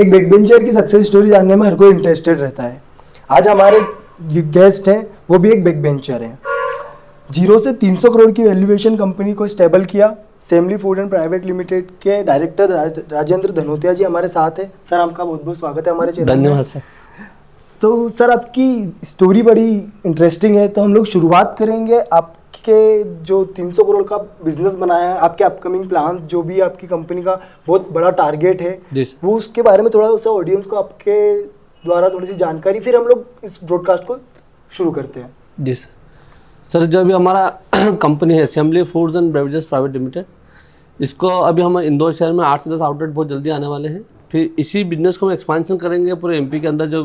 एक back bencher की success story जानने में हर कोई इंटरेस्टेड रहता है। आज हमारे गेस्ट हैं वो भी एक बैक बेंचर हैं। 0 से 300 करोड़ की वैल्यूएशन कंपनी को स्टेबल किया। सेमली फूड एंड प्राइवेट लिमिटेड के डायरेक्टर राजेंद्र धनोतिया जी हमारे साथ हैं। सर आपका बहुत बहुत स्वागत है हमारे चैनल में। धन्यवाद सर। तो सर आपकी स्टोरी बड़ी इंटरेस्टिंग है, तो हम लोग शुरुआत करेंगे आपके जो 300 करोड़ का बिजनेस बनाया है, आपके अपकमिंग प्लान्स, जो भी आपकी कंपनी का बहुत बड़ा टारगेट है वो उसके बारे में थोड़ा सा ऑडियंस को आपके द्वारा थोड़ी सी जानकारी, फिर हम लोग इस ब्रॉडकास्ट को शुरू करते हैं। जी सर, जो अभी हमारा कंपनी है Semli Foods and Beverages Private Limited, इसको अभी हम इंदौर शहर में 8 से 10 आउटलेट बहुत जल्दी आने वाले हैं। फिर इसी बिजनेस को हम एक्सपांशन करेंगे पूरे एमपी के अंदर, जो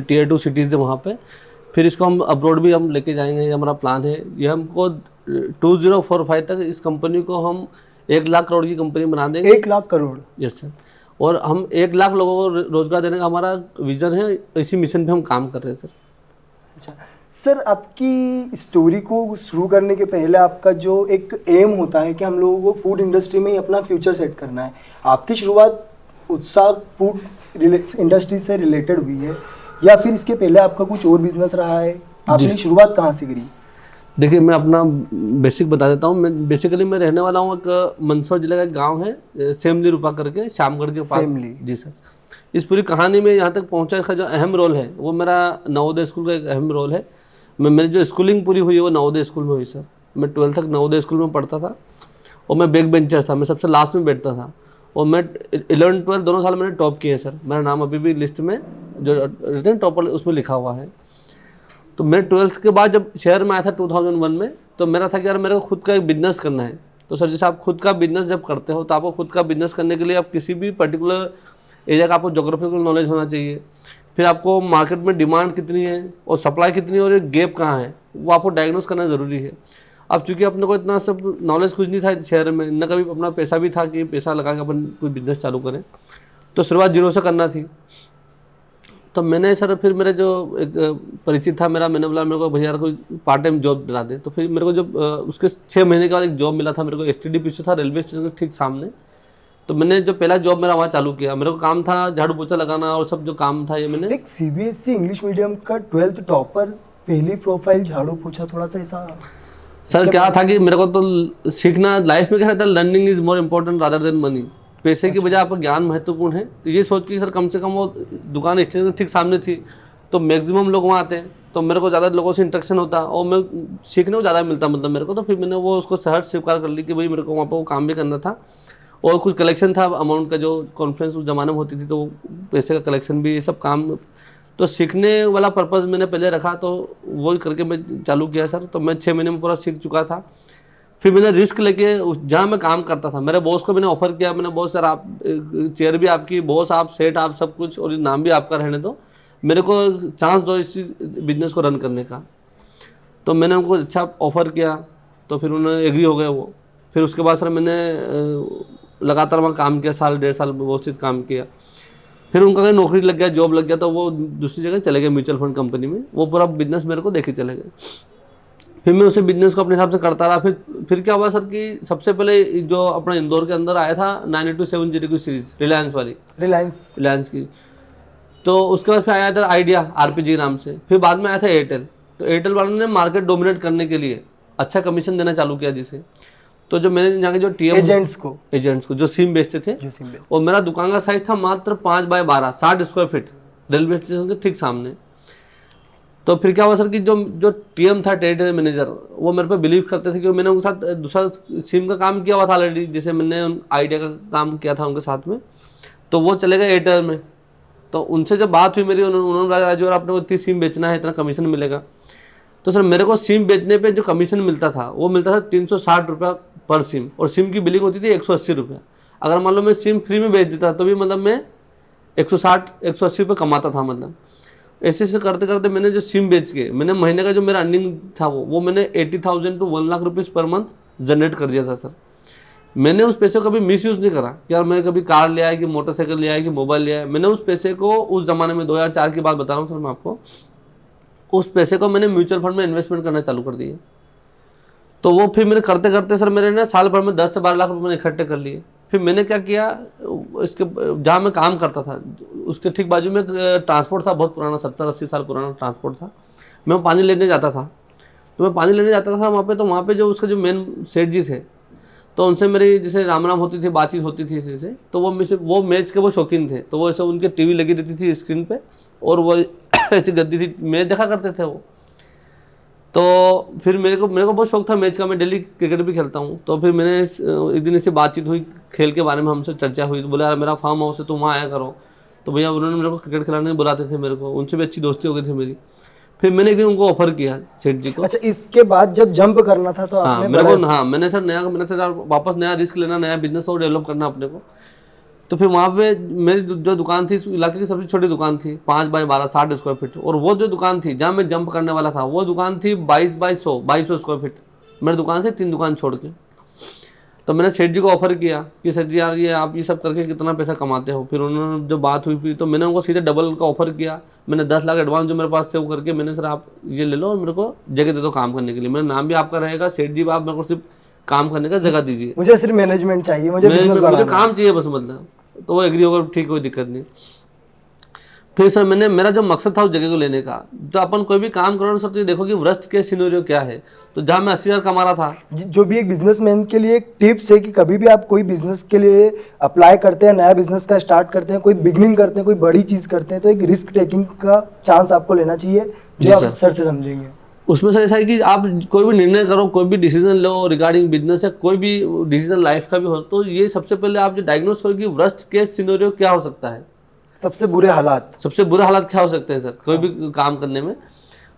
Tier 2 सिटीज़ है वहाँ पे। फिर इसको हम अब्रॉड भी हम लेके जाएंगे, ये हमारा प्लान है। ये हमको 2045 तक इस कंपनी को हम 1 लाख करोड़ की कंपनी बना देंगे। 1 लाख करोड़? Yes sir. और हम 1 लाख लोगों को रोजगार देने का हमारा विजन है, इसी मिशन पे हम काम कर रहे हैं सर। अच्छा सर, आपकी स्टोरी को शुरू करने के पहले आपका जो एक एम होता है कि हम लोगों को फूड इंडस्ट्री में ही अपना फ्यूचर सेट करना है, आपकी शुरुआत उत्साह फूड इंडस्ट्री से रिलेटेड हुई है या फिर इसके पहले आपका कुछ और बिजनेस रहा है? आपने शुरुआत कहाँ से करी? देखिए, मैं अपना बेसिक बता देता हूँ। मैं रहने वाला हूँ एक मंदसौर जिले का एक गाँव है सेमली रूपा करके, श्यामगढ़ के पास। जी सर। इस पूरी कहानी में यहाँ तक पहुँचा का जो अहम रोल है वो मेरा नवोदय स्कूल का एक अहम रोल है। मेरी जो स्कूलिंग पूरी हुई है वो नवोदय स्कूल में हुई सर। मैं 12th तक नवोदय स्कूल में पढ़ता था और मैं बैक बेंचर था, मैं सबसे लास्ट में बैठता था। और मैं 11th 12th दोनों साल मैंने टॉप किए सर। मेरा नाम अभी भी लिस्ट में जो रिटर्न टॉपर उसमें लिखा हुआ है। तो मैं 12th के बाद जब शहर में आया था 2001 में, तो मेरा था कि यार मेरे को खुद का एक बिजनेस करना है। तो सर जैसे आप खुद का बिजनेस जब करते हो तो आपको खुद का बिजनेस करने के लिए आप किसी भी पर्टिकुलर एरिया का आपको जोग्राफिकल नॉलेज होना चाहिए। फिर आपको मार्केट में डिमांड कितनी है और सप्लाई कितनी है और एक गैप कहाँ है वो आपको डायग्नोस करना ज़रूरी है। अब चूंकि अपने को इतना सब नॉलेज कुछ नहीं था शहर में, न कभी अपना पैसा भी था कि पैसा लगा के अपन कोई बिजनेस चालू करें, तो शुरुआत 0 से करना थी। तो मैंने सर फिर मेरे जो एक परिचित था मेरा, मैंने बोला मेरे को भैया कोई पार्ट टाइम जॉब दिला दे। तो फिर मेरे को जब उसके 6 महीने के बाद एक जॉब मिला था मेरे को, STDP से था, रेलवे स्टेशन के ठीक सामने। तो मैंने जो पहला जॉब मेरा वहाँ चालू किया, मेरे को काम था झाड़ू पोछा लगाना और सब जो काम था ये मैंने। एक CBSE इंग्लिश मीडियम का 12th टॉपर, पहली प्रोफाइल झाड़ू पोछा, थोड़ा सा ऐसा सर क्या था कि मेरे को तो सीखना लाइफ में क्या था, learning is more important rather than money. पैसे की बजाय आपका ज्ञान महत्वपूर्ण है। तो ये सोच के सर कम से कम वो दुकान स्टेशन के ठीक सामने थी, तो मैक्सिमम लोग वहाँ आते हैं, तो मेरे को ज़्यादा लोगों से इंटरेक्शन होता और मैं सीखने को ज़्यादा मिलता मतलब मेरे को। तो फिर मैंने वो उसको सहज स्वीकार कर ली कि भाई मेरे को वहाँ पर वो काम भी करना था और कुछ कलेक्शन था अमाउंट का, जो कॉन्फ्रेंस उस ज़माने में होती थी, तो पैसे का कलेक्शन भी, ये सब काम तो सीखने वाला पर्पज़ मैंने पहले रखा, तो वो करके मैं चालू किया सर। तो मैं 6 महीने में पूरा सीख चुका था। फिर मैंने रिस्क लेके जहाँ मैं काम करता था, मेरे बॉस को मैंने ऑफर किया, मैंने बॉस सर आप चेयर भी आपकी, बॉस आप, सेट आप, सब कुछ, और नाम भी आपका रहने दो, मेरे को चांस दो इस बिजनेस को रन करने का। तो मैंने उनको अच्छा ऑफर किया, तो फिर उन्होंने एग्री हो गए वो। फिर उसके बाद सर मैंने लगातार वहाँ काम किया, 1.5 साल व्यवस्थित काम किया। फिर उनका कहीं नौकरी लग गया, जॉब लग गया, तो वो दूसरी जगह चले गए म्यूचुअल फंड कंपनी में। वो पूरा बिजनेस मेरे को देखे चले गए। फिर मैं उसे बिजनेस को अपने हिसाब से करता रहा। फिर क्या हुआ सर कि सबसे पहले जो अपना इंदौर के अंदर आया था 98270 की सीरीज, रिलायंस वाली, रिलायंस की। तो उसके बाद फिर आया था आइडिया RPG नाम से। फिर बाद में आया था एयरटेल। तो एयरटेल वालों ने मार्केट डोमिनेट करने के लिए अच्छा कमीशन देना चालू किया जिसे। तो जो मैंने यहाँ के जो TM एजेंट्स को जो सिम बेचते थे, और मेरा दुकान का साइज था मात्र 5 by 12, 60 square feet, railway station के ठीक सामने। तो फिर क्या हुआ सर कि जो TM था, टेरिटरी मैनेजर, वो मेरे पे बिलीव करते थे कि मैंने उनके साथ दूसरा सिम का काम किया हुआ था ऑलरेडी, जैसे मैंने आइडिया का काम किया था उनके साथ में। तो वो चले गए एयरटेल में। तो उनसे जब बात हुई मेरी, उन्होंने राजू आपने को इतनी सिम बेचना है, इतना कमीशन मिलेगा। तो सर मेरे को सिम बेचने पे जो कमीशन मिलता था वो मिलता था 360 रुपया पर सिम, और सिम की बिलिंग होती थी 180 रुपया। अगर मान लो मैं सिम फ्री में बेच देता तो भी मतलब मैं 160-180 रुपये कमाता था। मतलब ऐसे ऐसे करते करते मैंने जो सिम बेच के मैंने महीने का जो मेरा अर्निंग था वो मैंने 80,000 to 1 lakh rupees per month generate कर दिया था सर। मैंने उस पैसे को कभी मिस यूज़ नहीं करा कि यार मैंने कभी कार लिया है कि मोटरसाइकिल लिया है कि मोबाइल लिया है। मैंने उस पैसे को, उस ज़माने में 2004 की बात बता रहा हूँ सर मैं आपको, उस पैसे को मैंने म्यूचुअल फंड में इन्वेस्टमेंट करना चालू कर दिया। तो वो फिर मैंने करते करते सर मेरे ना साल भर में 10 से 12 लाख रुपये मैंने इकट्ठे कर लिए। फिर मैंने क्या किया, इसके जहाँ मैं काम करता था उसके ठीक बाजू में ट्रांसपोर्ट था, बहुत पुराना 70-80 साल पुराना ट्रांसपोर्ट था। मैं पानी लेने जाता था, तो मैं पानी लेने जाता था वहाँ पे, तो वहाँ पे जो उसके जो मेन सेठ जी थे, तो उनसे मेरी जैसे राम राम होती थी, बातचीत होती थी इसी से। तो वो मैच के वो शौकीन थे, तो वो ऐसे उनके टीवी लगी रहती थी स्क्रीन पे, और वो ऐसी गद्दी थी, मैच देखा करते थे वो। तो फिर मेरे को बहुत शौक था मैच का, मैं डेली क्रिकेट भी खेलता हूँ। तो फिर मैंने एक दिन इससे बातचीत हुई, खेल के बारे में हमसे चर्चा हुई, तो बोला यार मेरा फार्म हाउस है, तुम वहाँ आया करो। तो भैया उन्होंने मेरे को क्रिकेट खिलाने बुलाते थे मेरे को, उनसे भी अच्छी दोस्ती हो गई थी मेरी। फिर मैंने एक दिन उनको ऑफर किया सेठ जी को। अच्छा, इसके बाद जब जंप करना था तो हाँ आपने मेरे बड़ा को, हाँ मैंने सर वापस नया रिस्क लेना, नया बिजनेस और डेवलप करना अपने को। तो फिर वहाँ पे मेरी जो दुकान थी, इस इलाके की सबसे छोटी दुकान थी, 5x12 60 स्क्वायर फीट। और वो जो दुकान थी जहाँ मैं जंप करने वाला था, वो दुकान थी 22 स्क्वायर फीट, मेरी दुकान से 3 दुकान छोड़ के। तो मैंने सेठ जी को ऑफर किया कि सेठ जी यार ये आप ये सब करके कितना पैसा कमाते हो। फिर उन्होंने जो बात हुई, फिर तो मैंने उनको सीधे डबल का ऑफर किया। मैंने 10 लाख एडवांस जो मेरे पास थे वो करके मैंने, सर आप ये ले लो और मेरे को जगह दे दो काम करने के लिए, मेरा नाम भी आपका रहेगा, सेठ जी आप मेरे को सिर्फ काम करने का जगह दीजिए, मुझे सिर्फ मैनेजमेंट चाहिए, मुझे बिजनेस मुझे बढ़ाना है। काम चाहिए बस, मतलब। तो वो एग्री होकर, ठीक, कोई दिक्कत नहीं। फिर सर मेरा जो मकसद था उस जगह को लेने का, तो अपन कोई भी काम करो ना सर, तो ये देखो कि वर्स्ट केस सिनेरियो क्या है। तो जहाँ मैं 80,000 कमा रहा था, जो भी एक बिजनेसमैन के लिए एक टिप्स है कि कभी भी आप कोई बिजनेस के लिए अप्लाई करते हैं, नया बिजनेस का स्टार्ट करते हैं, कोई बिगनिंग करते हैं, कोई बड़ी चीज करते हैं, तो एक रिस्क टेकिंग का चांस आपको लेना चाहिए, जी जो आप सर। सर से समझेंगे। उसमें से ऐसा है कि आप कोई भी निर्णय करो, कोई भी डिसीजन लो रिगार्डिंग बिजनेस या कोई भी डिसीजन लाइफ का भी हो, तो ये सबसे पहले आप जो डायग्नोस करो कि वर्स्ट केस सिनेरियो क्या हो सकता है, सबसे बुरे हालात। सबसे बुरा हालत क्या हो सकते हैं सर कोई भी काम करने में।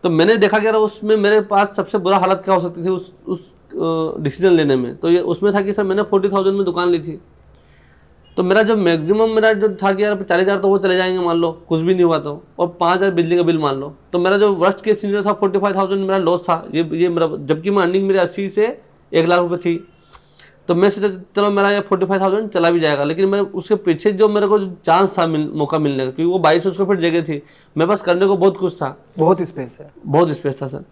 तो मैंने देखा कि उसमें मेरे पास सबसे बुरा हालत क्या हो सकती थी उस डिसीजन लेने में। तो ये उसमें था कि सर मैंने 40,000 में दुकान ली थी, तो मेरा जो मैक्सिमम मेरा जो था कि यार 40,000 तो वो चले जाएंगे मान लो, कुछ भी नहीं हुआ तो, और 5,000 बिजली का बिल मान लो। तो मेरा जो वर्स्ट केस सीनियर था 45,000 मेरा लॉस था, ये मेरा, जबकि मैं अर्निंग मेरी 80 से 1 लाख रुपए थी। तो मैं सोचा चलो मेरा ये 45,000 चला भी जाएगा, लेकिन मैं उसके पीछे जो मेरे को चांस था मौका मिलने का, क्योंकि वो 2200 स्क्वायर फीट जगह थी, मेरे पास करने को बहुत कुछ था, बहुत स्पेस है। बहुत स्पेस था सर।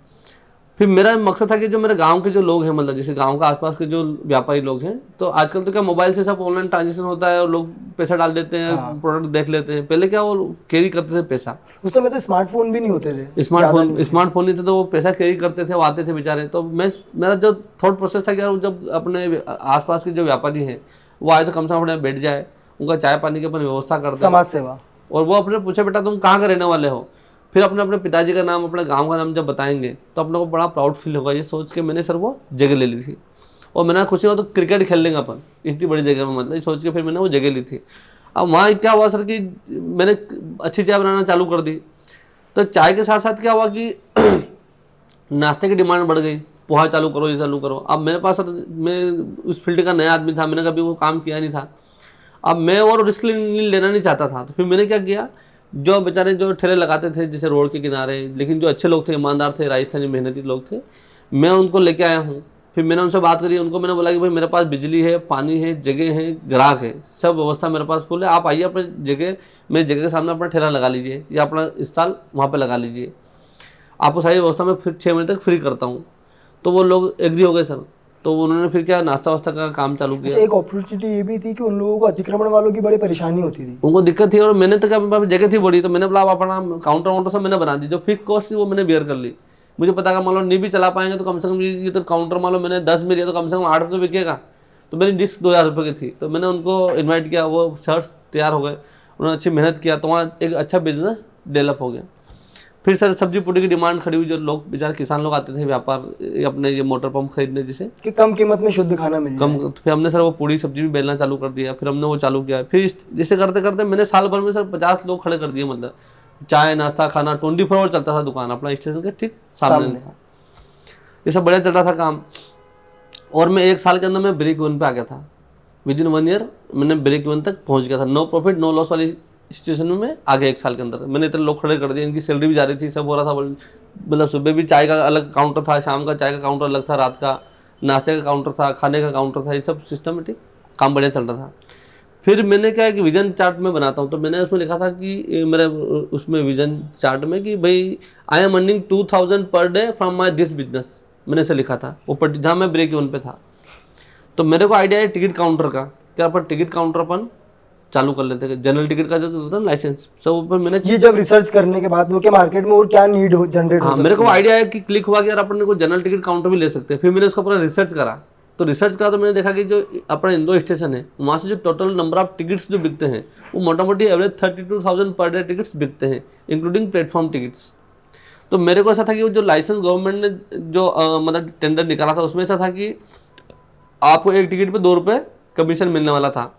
फिर मेरा मकसद था कि जो मेरे गांव के जो लोग हैं, मतलब जैसे गांव के आसपास के जो व्यापारी लोग हैं, तो आजकल तो क्या मोबाइल से सब ऑनलाइन ट्रांजेक्शन होता है और लोग पैसा डाल देते हैं, हाँ। प्रोडक्ट देख लेते हैं। पहले क्या वो कैरी करते थे पैसा, उस समय तो स्मार्टफोन भी नहीं होते थे, ज्यादा नहीं थे। स्मार्टफोन नहीं थे, तो वो पैसा कैरी करते थे, वो आते थे बेचारे। तो मेरा जो थॉट प्रोसेस था कि यार जब अपने आसपास के जो व्यापारी हैं वो आए तो कम से कम अपने बैठ जाए, उनका चाय पानी की अपन व्यवस्था कर दें, समाज सेवा। और वो अपने पूछे बेटा तुम कहाँ के रहने वाले हो, फिर अपने अपने पिताजी का नाम, अपने गांव का नाम जब बताएंगे तो अपने को बड़ा प्राउड फील होगा। ये सोच के मैंने सर वो जगह ले ली थी, और मैंने खुशी हुआ तो क्रिकेट खेल लेंगे अपन इतनी बड़ी जगह में, मतलब ये सोच के फिर मैंने वो जगह ली थी। अब वहाँ क्या हुआ सर कि मैंने अच्छी चाय बनाना चालू कर दी, तो चाय के साथ साथ क्या हुआ कि नाश्ते की डिमांड बढ़ गई, पोहा चालू करो, ये चालू करो। अब मेरे पास सर, मैं उस फील्ड का नया आदमी था, मैंने कभी वो काम किया नहीं था। अब मैं और रिस्क लेना नहीं चाहता था, तो फिर मैंने क्या किया, जो बेचारे जो ठेले लगाते थे जैसे रोड के किनारे, लेकिन जो अच्छे लोग थे, ईमानदार थे, राजस्थानी मेहनती लोग थे, मैं उनको लेके आया हूँ। फिर मैंने उनसे बात करी, उनको मैंने बोला कि भाई मेरे पास बिजली है, पानी है, जगह है, ग्राहक है, सब व्यवस्था मेरे पास फुल है, आप आइए अपने जगह, मेरी जगह के सामने अपना ठेला लगा लीजिए या अपना स्टॉल वहाँ पर लगा लीजिए, आपको सारी व्यवस्था मैं फिर 6 महीने तक फ्री करता हूँ। तो वो लोग एग्री हो गए सर, तो उन्होंने फिर क्या नाश्ता वास्ता का काम चालू अच्छा, किया। एक अपॉर्चुनिटी ये भी थी कि उन लोगों को अतिक्रमण वालों की बड़ी परेशानी होती थी। उनको दिक्कत थी, और मैंने तो क्या, मेरे पास जगह थी बड़ी, तो मैंने बोला आप अपना काउंटर वाउंटर सब मैंने बना दी, जो फिक्स कॉस्ट थी वो मैंने बेयर कर ली। मुझे पता का मान लो नहीं भी चला पाएंगे तो कम से कम ये तो काउंटर मान लो मैंने 10 में लिया तो कम से कम 8 रुपये बिकेगा, तो मेरी डिस्क 2,000 रुपये की थी। तो मैंने उनको इन्वाइट किया, वो शर्ट्स तैयार हो गए, उन्होंने अच्छी मेहनत किया, तो वहाँ एक अच्छा बिजनेस डेवलप हो गया। फिर सर सब्जी पूड़ी की डिमांड खड़ी हुई, जो लोग बेचारे किसान लोग आते थे व्यापार अपने ये मोटर पंप खरीदने, जिसे कि कम कीमत में शुद्ध खाना मिल जाए। कम, फिर हमने सर वो पूड़ी सब्जी भी बेलना चालू कर दिया, फिर हमने वो चालू किया। फिर जैसे करते करते मैंने साल भर में सर 50 लोग खड़े कर दिए, मतलब चाय नाश्ता खाना 24 आवर चलता था, दुकान अपना स्टेशन के ठीक सामने था, ये सब बढ़िया चल रहा था काम। और मैं 1 साल के अंदर मैं ब्रेक इवन पे आ गया था, विदिन 1 ईयर मैंने ब्रेक इवन तक पहुंच गया था, नो प्रॉफिट नो लॉस वाली सिचुएशन में आ गया 1 साल के अंदर। मैंने इतने लोग खड़े कर दिए, इनकी सैलरी भी जा रही थी, सब हो रहा था, मतलब सुबह भी चाय का अलग काउंटर था, शाम का चाय का काउंटर अलग था, रात का नाश्ते का काउंटर था, खाने का काउंटर था, ये सब सिस्टमेटिक काम बढ़िया चल रहा था। फिर मैंने क्या है कि विजन चार्ट में बनाता हूँ, तो मैंने उसमें लिखा था कि मेरे उसमें विजन चार्ट में कि भाई I am earning 2,000 per day from my this business, मैंने ऐसे लिखा था ऊपर जहाँ मैं ब्रेक इवन पे था। तो मेरे को आइडिया है टिकट काउंटर का क्या अपन टिकट काउंटर अपन चालू कर लेते हैं, जनरल टिकट का जो होता है लाइसेंस सब ऊपर मैंने। ये जब रिसर्च करने के बाद वो क्या मार्केट में और क्या नीड हो जनरेट हो हाँ, सकती मेरे को है? आइडिया है कि क्लिक हुआ कि यार अपन को जनरल टिकट काउंटर भी ले सकते हैं। फिर मैंने उसका पूरा रिसर्च करा, तो रिसर्च करा तो मैंने देखा कि जो अपना इंदौर स्टेशन है वहाँ से जो टोटल नंबर ऑफ टिकट्स जो बिकते हैं वो मोटा मोटी एवरेज 32,000 पर डे टिकट्स बिकते हैं, इंक्लूडिंग प्लेटफॉर्म टिकट्स। तो मेरे को ऐसा था कि वो जो लाइसेंस गवर्नमेंट ने जो मतलब टेंडर निकाला था उसमें ऐसा था कि आपको एक टिकट पे 2 रुपये कमीशन मिलने वाला था,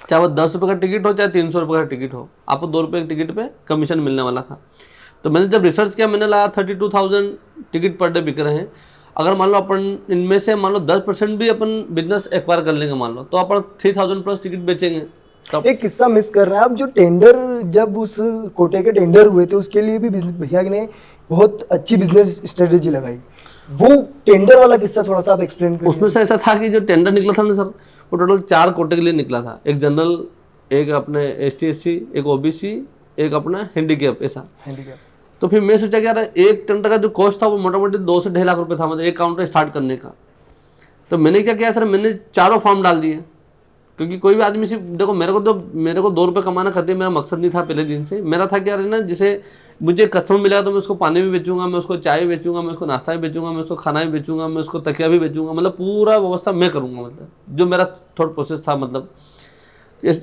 चाहे वो 10 रुपये का टिकट हो चाहे 300 रुपये का टिकट हो, आपको 2 रुपये के टिकट पे कमीशन मिलने वाला था। तो मैंने जब रिसर्च किया मैंने लगा 32,000 टिकट पर डे बिक रहे हैं, अगर मान लो अपन इनमें से मान लो 10% भी अपन बिजनेस एक्वायर कर लेंगे मान लो, तो अपन 3,000 प्लस टिकट बेचेंगे। तब एक किस्सा मिस कर रहे हैं आप, जो टेंडर जब उस कोटे के टेंडर हुए थे उसके लिए भी भैया ने बहुत अच्छी बिजनेस स्ट्रेटेजी लगाई, वो टेंडर वाला किस्सा थोड़ा सा आप एक्सप्लेन करिए। उसमें से ऐसा था कि जो टेंडर निकला था ना सर, वो टोटल 4 कोटे के लिए निकला था, एक जनरल, एक अपने ST/SC, एक OBC, एक अपना हैंडीकैप, ऐसा। हैंडीकैप। तो फिर मैं सोचा कि यार एक टेंडर का जो कॉस्ट था वो मोटा मोटी 2 से 2.5 लाख रुपए था, मतलब एक काउंटर स्टार्ट करने का। तो मैंने क्या किया सर, मैंने चारों फॉर्म डाल दिए, क्योंकि कोई भी आदमी सिर्फ देखो मेरे को 2 रुपये कमाना खरीदे मेरा मकसद नहीं था पहले दिन से। मेरा था कि यार ना जिसे मुझे कस्टमर मिलेगा तो मैं उसको पानी भी बेचूंगा, मैं उसको चाय भी बेचूंगा, मैं उसको नाश्ता भी बेचूंगा, मैं उसको खाना भी बेचूंगा, मैं उसको तकिया भी बेचूंगा, मतलब पूरा व्यवस्था मैं करूंगा, मतलब जो मेरा थॉट प्रोसेस था मतलब।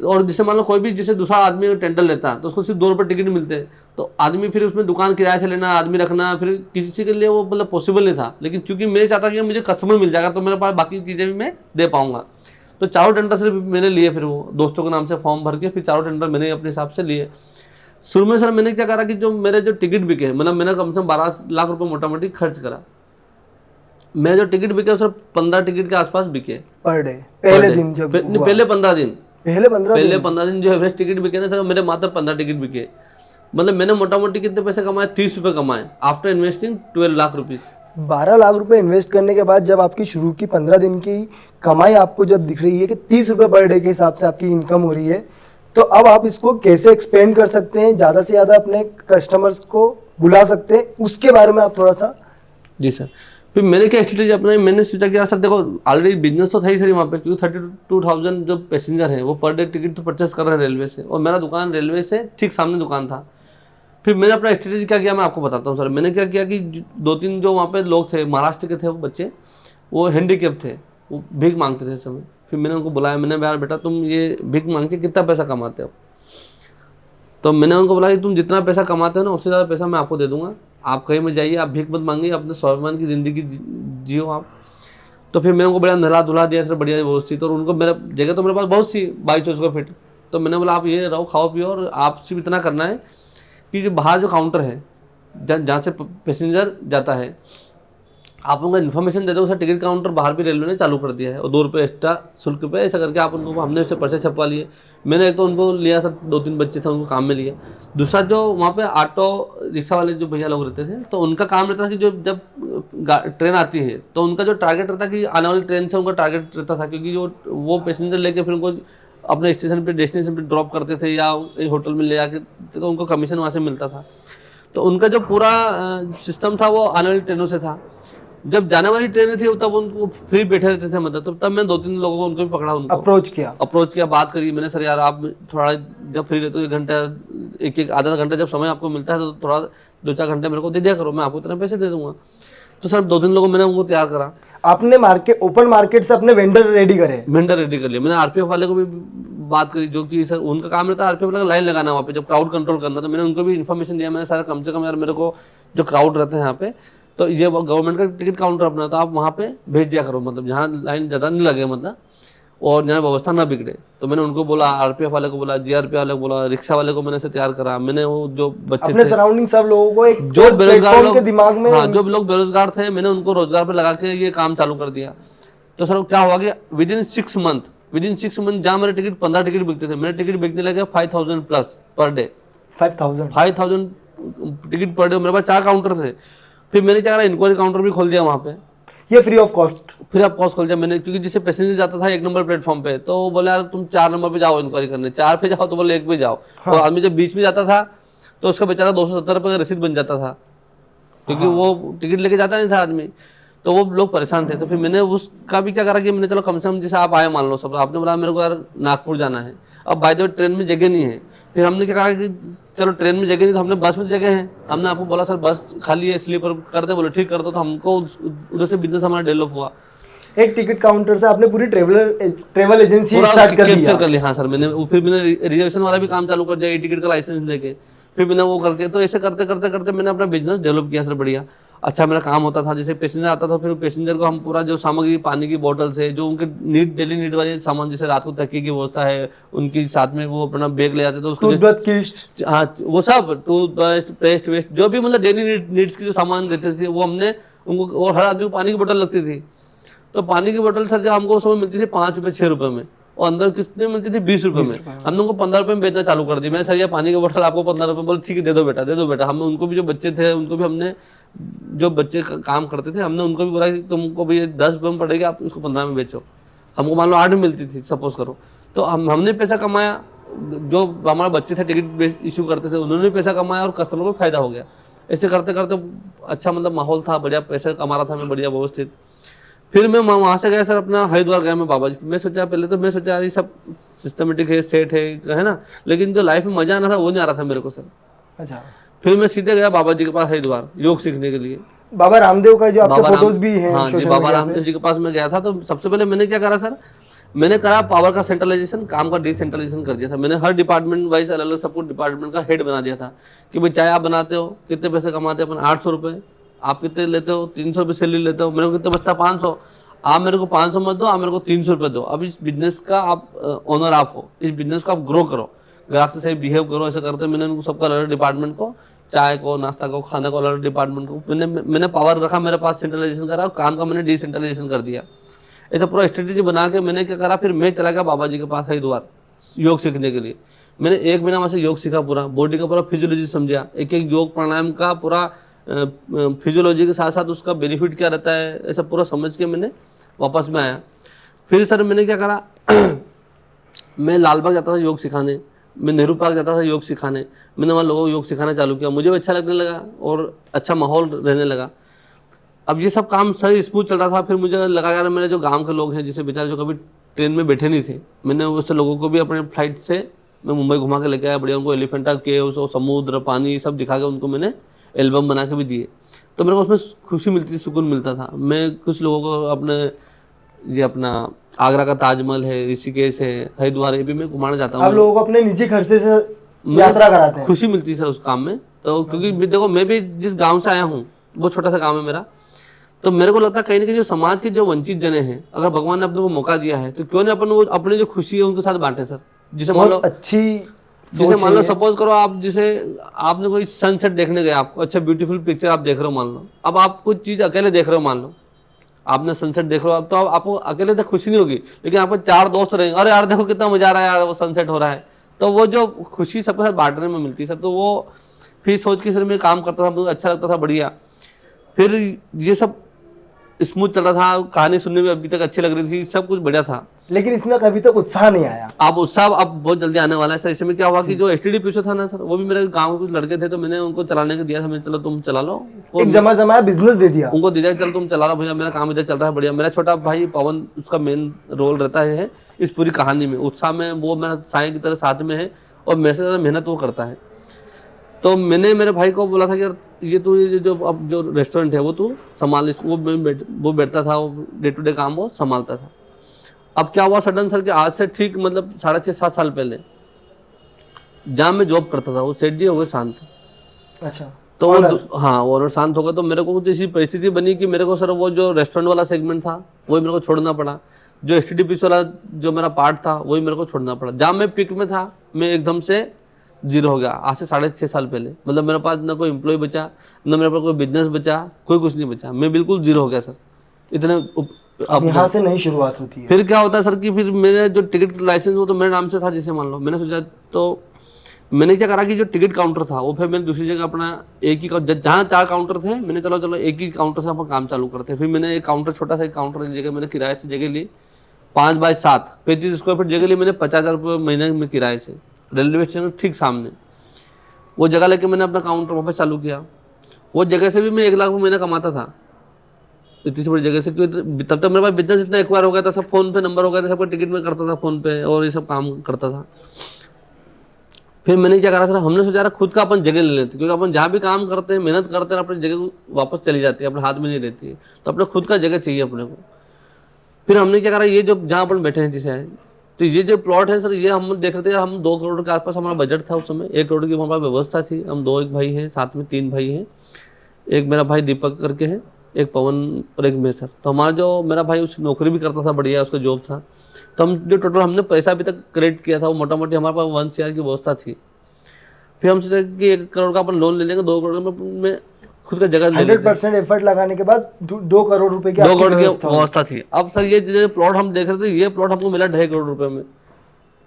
और जिसे मान लो कोई भी जिसे दूसरा आदमी टेंडर लेता है तो उसको सिर्फ 2 रुपये टिकट मिलते हैं, तो आदमी फिर उसमें दुकान किराए से लेना, आदमी रखना, फिर किसी के लिए वो मतलब पॉसिबल नहीं था। लेकिन चूंकि मैं चाहता कि मुझे कस्टमर मिल जाएगा तो मेरे पास बाकी चीज़ें भी मैं दे पाऊंगा। तो चारों टेंडर से मैंने लिए, फिर वो दोस्तों के नाम से फॉर्म भर के फिर चारों टेंडर मैंने अपने हिसाब से लिए। शुरू में सर मैंने क्या करा कि जो मेरे जो टिकट बिके, मतलब मैंने कम से कम 12 लाख रुपए मोटा मोटी खर्च करा। मेरे जो टिकट बिके सर 15 टिकट के आसपास बिके पर डे पहले दिन जब हुआ? पहले 15 दिन, पहले 15 दिन जो एवरेज टिकट बिके ना सर, मेरे मात्र 15 टिकट बिके। मतलब मैंने मोटा मोटी कितने पैसे कमाए, 30 रुपये कमाए after investing 12 lakh rupees. 12 lakh रुपए इन्वेस्ट करने के बाद जब आपकी शुरू की 15 दिन की कमाई आपको जब दिख रही है कि 30 रुपये पर डे के हिसाब से आपकी इनकम हो रही है, तो अब आप इसको कैसे एक्सपेंड कर सकते हैं, ज़्यादा से ज़्यादा अपने कस्टमर्स को बुला सकते हैं, उसके बारे में आप थोड़ा सा। जी सर, फिर मैंने क्या स्ट्रेटेजी अपनाई, मैंने सोचा कि यार सर देखो ऑलरेडी बिजनेस तो था ही सर वहाँ पे, क्योंकि 32,000 जो पैसेंजर हैं वो पर डे टिकट तो परचेस कर रहे हैं रेलवे से, और मेरा दुकान रेलवे से ठीक सामने दुकान था। फिर मैंने अपना स्ट्रेटेजी क्या किया मैं आपको बताता हूँ सर। मैंने क्या किया कि 2-3 जो वहाँ पे लोग थे महाराष्ट्र के थे, वो बच्चे वो हैंडीकैप थे, वो भीख मांगते थे समय। फिर मैंने उनको बुलाया, मैंने यार बेटा तुम ये भीख मांग के कितना पैसा कमाते हो? तो मैंने उनको बोला कि तुम जितना पैसा कमाते हो ना उससे ज़्यादा पैसा मैं आपको दे दूंगा, आप कहीं में जाइए, आप भीख मत मांगिए, अपने स्वाभिमान की ज़िंदगी जियो आप। तो फिर मैंने उनको बढ़िया नहला धुला दिया सर, बढ़िया व्यवस्थित। और उनको मेरा जगह तो मेरे पास बहुत सी 2200 स्क्वायर फीट, तो मैंने बोला आप ये रहो खाओ पियो, और आप सिर्फ इतना करना है कि जो बाहर जो काउंटर है जहाँ से पैसेंजर जाता है, आप उनको इन्फॉर्मेशन दे दो सर टिकट काउंटर बाहर भी रेलवे ने चालू कर दिया है, और 2 रुपये एक्स्ट्रा शुल्क पे, ऐसा करके आप उनको, हमने उससे पर्चे छपवा लिए। मैंने एक तो उनको लिया सर, 2-3 बच्चे थे उनको काम में लिया। दूसरा जो वहाँ पे ऑटो रिक्शा वाले जो भैया लोग रहते थे, तो उनका काम रहता था कि जो जब ट्रेन आती है तो उनका जो टारगेट रहता कि आने वाली ट्रेन से उनका टारगेट रहता था, क्योंकि जो वो पैसेंजर लेके फिर उनको अपने स्टेशन पे डेस्टिनेशन पे ड्रॉप करते थे या होटल में ले आके, तो उनको कमीशन वहाँ से मिलता था। तो उनका जो पूरा सिस्टम था वो आने वाली ट्रेनों से था। जब जाने वाली ट्रेनें थी तब उनको फ्री बैठे रहते थे, मतलब तो तब मैं 2-3 लोगों को उनको भी पकड़ा, उनको अप्रोच किया, बात करी मैंने, सर यार आप थोड़ा जब फ्री रहते हो 1 घंटा एक आधा घंटा जब समय आपको मिलता है तो थोड़ा 2-4 घंटे मेरे को दे दिया करो, मैं आपको इतना पैसे दे दूंगा। तो सर 2-3 लोगों मैंने उनको तैयार करा। आपने मार्केट ओपन मार्केट से अपने वेंडर रेडी करे? वेंडर रेडी कर लिया मैंने। RPF वाले को भी बात करी, जो कि सर उनका काम रहता है RPF वाले का लाइन लगाना वहाँ पे, जब क्राउड कंट्रोल करना, तो मैंने उनको भी इन्फॉर्मेशन दिया, मैंने सारा कम से कम यार मेरे को जो क्राउड रहते हैं यहाँ पे, तो ये गवर्नमेंट का टिकट काउंटर अपना, तो आप वहाँ पे भेज दिया करो, मतलब जहाँ लाइन ज़्यादा नहीं लगे, मतलब और जहाँ व्यवस्था ना बिगड़े। तो मैंने उनको बोला, RPF वाले को बोला, GRP वाले को बोला, रिक्शा वाले को मैंने से तैयार करा। मैंने वो जो बच्चे अपने सराउंडिंग सब लोगों को एक जो बेरोजगार के दिमाग में, हाँ जो लोग बेरोजगार थे, मैंने उनको रोजगार पे लगा के ये काम चालू कर दिया। तो सर क्या हुआ कि विदिन 6 मंथ जहाँ मेरे टिकट 15 टिकट बिकते थे, मेरे टिकट बिकने लगे 5,000 plus per day. 5,000 ticket per day. मेरे पास 4 काउंटर थे। फिर मैंने क्या करा, इंक्वायरी काउंटर भी खोल दिया वहाँ पे, ये फ्री ऑफ कॉस्ट खोल दिया मैंने, क्योंकि जिससे पैसेंजर जाता था 1 नंबर प्लेटफॉर्म पे, तो वो बोले यार तुम 4 नंबर पे जाओ इंक्वायरी करने, 4 पे जाओ, तो बोले 1 पे जाओ। और आदमी जब बीच में जाता था तो उसका बेचारा 270 रुपये का रसीद बन जाता था, क्योंकि वो टिकट लेके जाता नहीं था आदमी। तो वो लोग परेशान थे। तो फिर मैंने उसका भी क्या करा कि मैंने चलो कम से कम जैसे आप आए मान लो सब, आपने बोला मेरे को यार नागपुर जाना है, अब बाय द वे ट्रेन में जगह नहीं है, फिर हमने क्या कहा कि चलो ट्रेन में जगह नहीं तो हमने बस में जगह है, हमने आपको बोला सर बस खाली है स्लीपर कर दे, बोले ठीक कर दो। तो हमको उधर से बिजनेस हमारा डेवलप हुआ। एक टिकट काउंटर से आपने पूरी ट्रेवल एजेंसी पूरा स्टार्ट कर कैप्चर दिया। कर लिया। हाँ सर, फिर मैंने रिजर्वेशन वाला भी काम चालू कर दिया, टिकट का लाइसेंस लेके, फिर मैंने वो करके, तो ऐसे करते करते करते मैंने अपना बिजनेस डेवलप किया सर बढ़िया। अच्छा मेरा काम होता था, जैसे पैसेंजर आता था, फिर पैसेंजर को हम पूरा जो सामग्री, पानी की बोतल से जो उनके नीड, डेली नीड वाले सामान, जैसे रात को तकिए की व्यवस्था है उनकी, साथ में वो अपना बैग ले जाते थे उसको, टूथब्रश किस्ट, हाँ वो सब, टूथब्रश, पेस्ट वेस्ट, जो भी मतलब डेली नीड्स की जो सामान देते थे वो हमने उनको, और हर आदमी को पानी की बोतल लगती थी। तो पानी की बोतल सर जो हमको उस समय मिलती थी 5 रुपए 6 रुपए में, और अंदर कितने मिलती थी 20 रुपए में, हमने उनको 15 रुपए में बेचना चालू कर दी। मैं सर ये पानी की बोतल आपको 15 रुपए, बोले ठीक है दे दो बेटा, दे दो बेटा। हमने उनको भी, जो बच्चे थे उनको भी हमने, जो बच्चे काम करते थे हमने उनको भी बोला कि तुमको भी 10 रुपए में पड़ेगा, आप उसको 15 में बेचो। हमको मान लो 8 में मिलती थी सपोज करो, तो हमने पैसा कमाया, जो हमारे बच्चे थे टिकट इशू करते थे उन्होंने पैसा कमाया, और कस्टमर को फायदा हो गया। ऐसे करते करते अच्छा मतलब माहौल था, बढ़िया पैसा कमा रहा था मैं, बढ़िया व्यवस्थित। फिर मैं वहां से गया सर अपना हरिद्वार गया मैं बाबा जी। मैं सोचा पहले तो मैं सोचा यार ये सब सिस्टमेटिक है, सेट है ना, लेकिन जो लाइफ में मजा आना था वो नहीं आ रहा था मेरे को सर। अच्छा, फिर मैं सीधे गया बाबा जी के पास हरिद्वार योग सीखने के लिए। बाबा रामदेव का जो आपके बाबा फोटोज भी हैं हाँ जी, सोशल बाबा मीडिया रामदेव पे। जी के पास मैं गया था। तो सबसे पहले मैंने क्या करा सर, मैंने करा पावर का सेंट्रलाइजेशन, काम का डिसेंट्रलाइजेशन कर दिया था। मैंने हर डिपार्टमेंट वाइज अलग अलग सबको डिपार्टमेंट का हेड बना दिया था कि भाई चाय आप बनाते हो, कितने पैसे कमाते हो अपन, 800 रुपये, आप कितने लेते हो, 300 रुपये सैलरी लेते हो, मेरे को कितना बचता 500, आप मेरे को 500 मत दो, आप मेरे को 300 रुपये दो। अब इस बिजनेस का आप ओनर आप हो, इस बिजनेस को आप ग्रो करो, ग्राहक से सही बिहेव करो। ऐसे करते मैंने उनको सबका अलग डिपार्टमेंट को, चाय को, नाश्ता को, खाने को अलग डिपार्टमेंट को मैंने पावर रखा मेरे पास, सेंट्रलाइजेशन करा, और काम का मैंने डिसेंट्रलाइजेशन कर दिया। ऐसा पूरा स्ट्रेटेजी बना के मैंने क्या करा, फिर मैं चला गया बाबा जी के पास हरिद्वार योग सीखने के लिए। मैंने 1 महीना वहाँ से योग सीखा, पूरा बॉडी का पूरा फिजियोलॉजी समझा, एक एक योग प्राणायाम का पूरा फिजियोलॉजी के साथ साथ उसका बेनिफिट क्या रहता है, ऐसा पूरा समझ के मैंने वापस में आया। फिर सर मैंने क्या करा मैं लालबाग जाता था योग सिखाने, मैं नेहरू पार्क जाता था योग सिखाने, मैंने वहाँ लोगों को योग सिखाना चालू किया, मुझे भी अच्छा लगने लगा और अच्छा माहौल रहने लगा। अब ये सब काम सही स्मूथ चल रहा था। फिर मुझे लगा यार मेरे जो गांव के लोग हैं, जिसे बेचारे जो कभी ट्रेन में बैठे नहीं थे, मैंने उससे लोगों को भी अपने फ्लाइट से मैं मुंबई घुमा के लेके आया, बढ़िया उनको एलिफेंटा केव्स और समुद्र, पानी सब दिखा के उनको मैंने एल्बम बना के भी दिए। तो मेरे को उसमें खुशी मिलती थी, सुकून मिलता था। मैं कुछ लोगों को अपने ये अपना आगरा का ताजमहल है, ऋषिकेश है, हरिद्वार है, ये भी मैं घुमाना चाहता हूँ। आप लोगों को अपने निजी खर्चे से यात्रा कराते हैं। खुशी मिलती है सर उस काम में। तो क्योंकि देखो मैं भी जिस गांव से आया हूँ, वो छोटा सा गांव है मेरा, तो मेरे को लगता है कहीं ना कहीं जो समाज के जो वंचित जने हैं, अगर भगवान ने अपने को मौका दिया है तो क्यों नहीं अपन वो अपनी जो खुशी है उनके साथ बांटे सर। जिसे मान लो, बहुत अच्छी जिसे मान लो सपोज करो आप, जिसे आपने कोई सनसेट देखने गए, आपको अच्छा ब्यूटीफुल पिक्चर आप देख रहे हो मान लो, अब आप कुछ चीज अकेले देख रहे हो मान लो, आपने सनसेट देख रहे हो, तो आपको अकेले तो खुशी नहीं होगी, लेकिन आपको 4 दोस्त रहेंगे, अरे यार देखो कितना मजा आ रहा है यार, वो सनसेट हो रहा है। तो वो जो खुशी सबके साथ बांटने में मिलती है सर, तो वो फिर सोच के सर मैं काम करता था, मुझे अच्छा लगता था बढ़िया। फिर ये सब स्मूथ चल रहा था, कहानी सुनने में अभी तक अच्छी लग रही थी, सब कुछ बढ़िया था। लेकिन इसमें कभी तक उत्साह नहीं आया। अब उत्साह अब बहुत जल्दी आने वाला है सर। इसमें क्या हुआ कि जो एसटीडी पीछे था ना सर, वो भी मेरे गांव के कुछ लड़के थे, तो मैंने उनको चलाने को दिया था, मैंने चलो तुम चला लो, एक जमा बिजनेस दे दिया उनको दिया, चल तुम चला लो भैया, मेरा काम इधर चल रहा है बढ़िया। मेरा छोटा भाई पवन, उसका मेन रोल रहता है इस पूरी कहानी में, उत्साह में, वो मेरा साईं की तरह साथ में है और मेरे से ज़्यादा मेहनत वो करता है। तो मैंने मेरे भाई को बोला था कि यार ये तू जो अब जो रेस्टोरेंट है वो तू संभाल, वो बैठता था, वो डे टू डे काम वो संभालता था। अब क्या हुआ सडन सर कि आज से ठीक मतलब 6.5-7 साल पहले जहाँ मैं जॉब करता था वो सेठ जी हो गए शांत। अच्छा, तो हाँ ओनर शांत हो गए, तो मेरे को कुछ ऐसी परिस्थिति बनी कि मेरे को सर वो जो रेस्टोरेंट वाला सेगमेंट था वही मेरे को छोड़ना पड़ा, जो एसटीडीपी वाला जो मेरा पार्ट था वही मेरे को छोड़ना पड़ा। जहाँ मैं पिक में था मैं एकदम से जीरो हो गया आज से 6.5 साल पहले। मतलब मेरे पास ना कोई एम्प्लॉय बचा, ना मेरे पास कोई बिजनेस बचा, कोई कुछ नहीं बचा, मैं बिल्कुल जीरो हो गया सर। इतने अब यहाँ से नई शुरुआत होती है। फिर क्या होता है सर कि फिर मेरे जो टिकट लाइसेंस वो तो मेरे नाम से था, जिसे मान लो मैंने सोचा, तो मैंने क्या करा कि जो टिकट काउंटर था वो फिर मैंने दूसरी जगह अपना एक ही, जहाँ 4 काउंटर थे मैंने चलो एक ही काउंटर से अपन काम चालू करते। फिर मैंने एक काउंटर, छोटा सा एक काउंटर की जगह मैंने किराए से जगह ली, 5x7 35 स्क्वायर फीट जगह ली मैंने, 50,000 रुपये महीने में किराए से, रेलवे स्टेशन ठीक सामने वो जगह लेके मैंने अपना काउंटर वहाँ पर चालू किया। वो जगह से भी मैं 1 लाख रुपये महीना कमाता था। इतनी सी बड़ी जगह से, क्योंकि तब तक मेरे पास बिजनेस इतना एक्वायर हो गया था, सब फोन पे नंबर हो गया था, सबको टिकट में करता था फोन पे और ये सब काम करता था। फिर मैंने क्या करा, सर हमने सोचा रहा खुद का अपन जगह ले लेते, क्योंकि अपन जहाँ भी काम करते हैं मेहनत करते हैं अपनी जगह वापस चली जाती है, अपने हाथ में नहीं रहती है, तो अपने खुद का जगह चाहिए अपने को। फिर हमने क्या करा, ये जो जहाँ अपन बैठे हैं जिसे है, तो ये जो प्लॉट है सर, ये हम देख रहे थे, हम 2 करोड़ के आसपास हमारा बजट था उस समय, 1 करोड़ की हमारे पास व्यवस्था थी। हम 2 एक भाई हैं, साथ में 3 भाई हैं, एक मेरा भाई दीपक करके है, एक पवन और एक मैं सर। तो हमारा जो मेरा भाई उस नौकरी भी करता था, बढ़िया उसका जॉब था। तो हम जो टोटल हमने पैसा अभी तक क्रेडिट किया था वो मोटा मोटी हमारे पास 1 CR की व्यवस्था थी। फिर हम सोचे कि 1 करोड़ का अपन लोन ले लेंगे, 2 करोड़ में खुद का जगह ले लेंगे। 100% एफर्ट लगाने के बाद 2 करोड़ रुपए की 2 आपकी करोड़ की व्यवस्था हुई। व्यवस्था थी। अब सर ये जो प्लॉट हम देख रहे थे, ये प्लॉट हमको मिला 2.5 करोड़ रुपए में।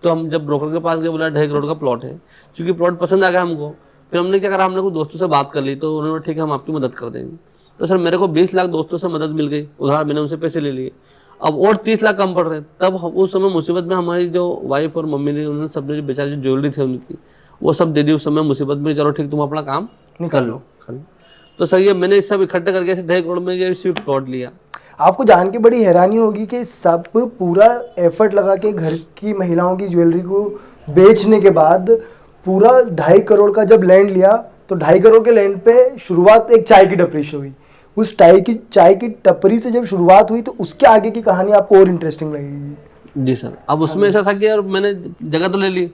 तो हम जब ब्रोकर के पास गए, बोला 2.5 करोड़ का प्लॉट है, क्योंकि प्लॉट पसंद आ गया हमको। फिर हमने क्या करा, हमने कुछ दोस्तों से बात कर ली, तो उन्होंने ठीक है हम आपकी मदद कर देंगे। तो सर मेरे को 20 लाख दोस्तों से मदद मिल गई, उधार मैंने उनसे पैसे ले लिए। अब और 30 लाख कम पड़ रहे। तब उस समय मुसीबत में हमारी जो वाइफ और मम्मी ने, उन्होंने सबने जो बेचारी जो ज्वेलरी थी उनकी, वो सब दे दी उस समय मुसीबत में, चलो ठीक तुम अपना काम निकाल लो। तो सर ये मैंने सब इकट्ठे करके 2.5 करोड़ में ये सिर्फ प्लॉट लिया। आपको जान के बड़ी हैरानी होगी कि सब पूरा एफर्ट लगा के घर की महिलाओं की ज्वेलरी को बेचने के बाद पूरा 2.5 करोड़ का जब लैंड लिया, तो 2.5 करोड़ के लैंड पे शुरुआत एक चाय की टपरी से हुई। उस चाय की टपरी से जब शुरुआत हुई, तो उसके आगे की कहानी आपको और इंटरेस्टिंग लगेगी। जी सर। अब उसमें ऐसा था कि यार मैंने जगह तो ले ली,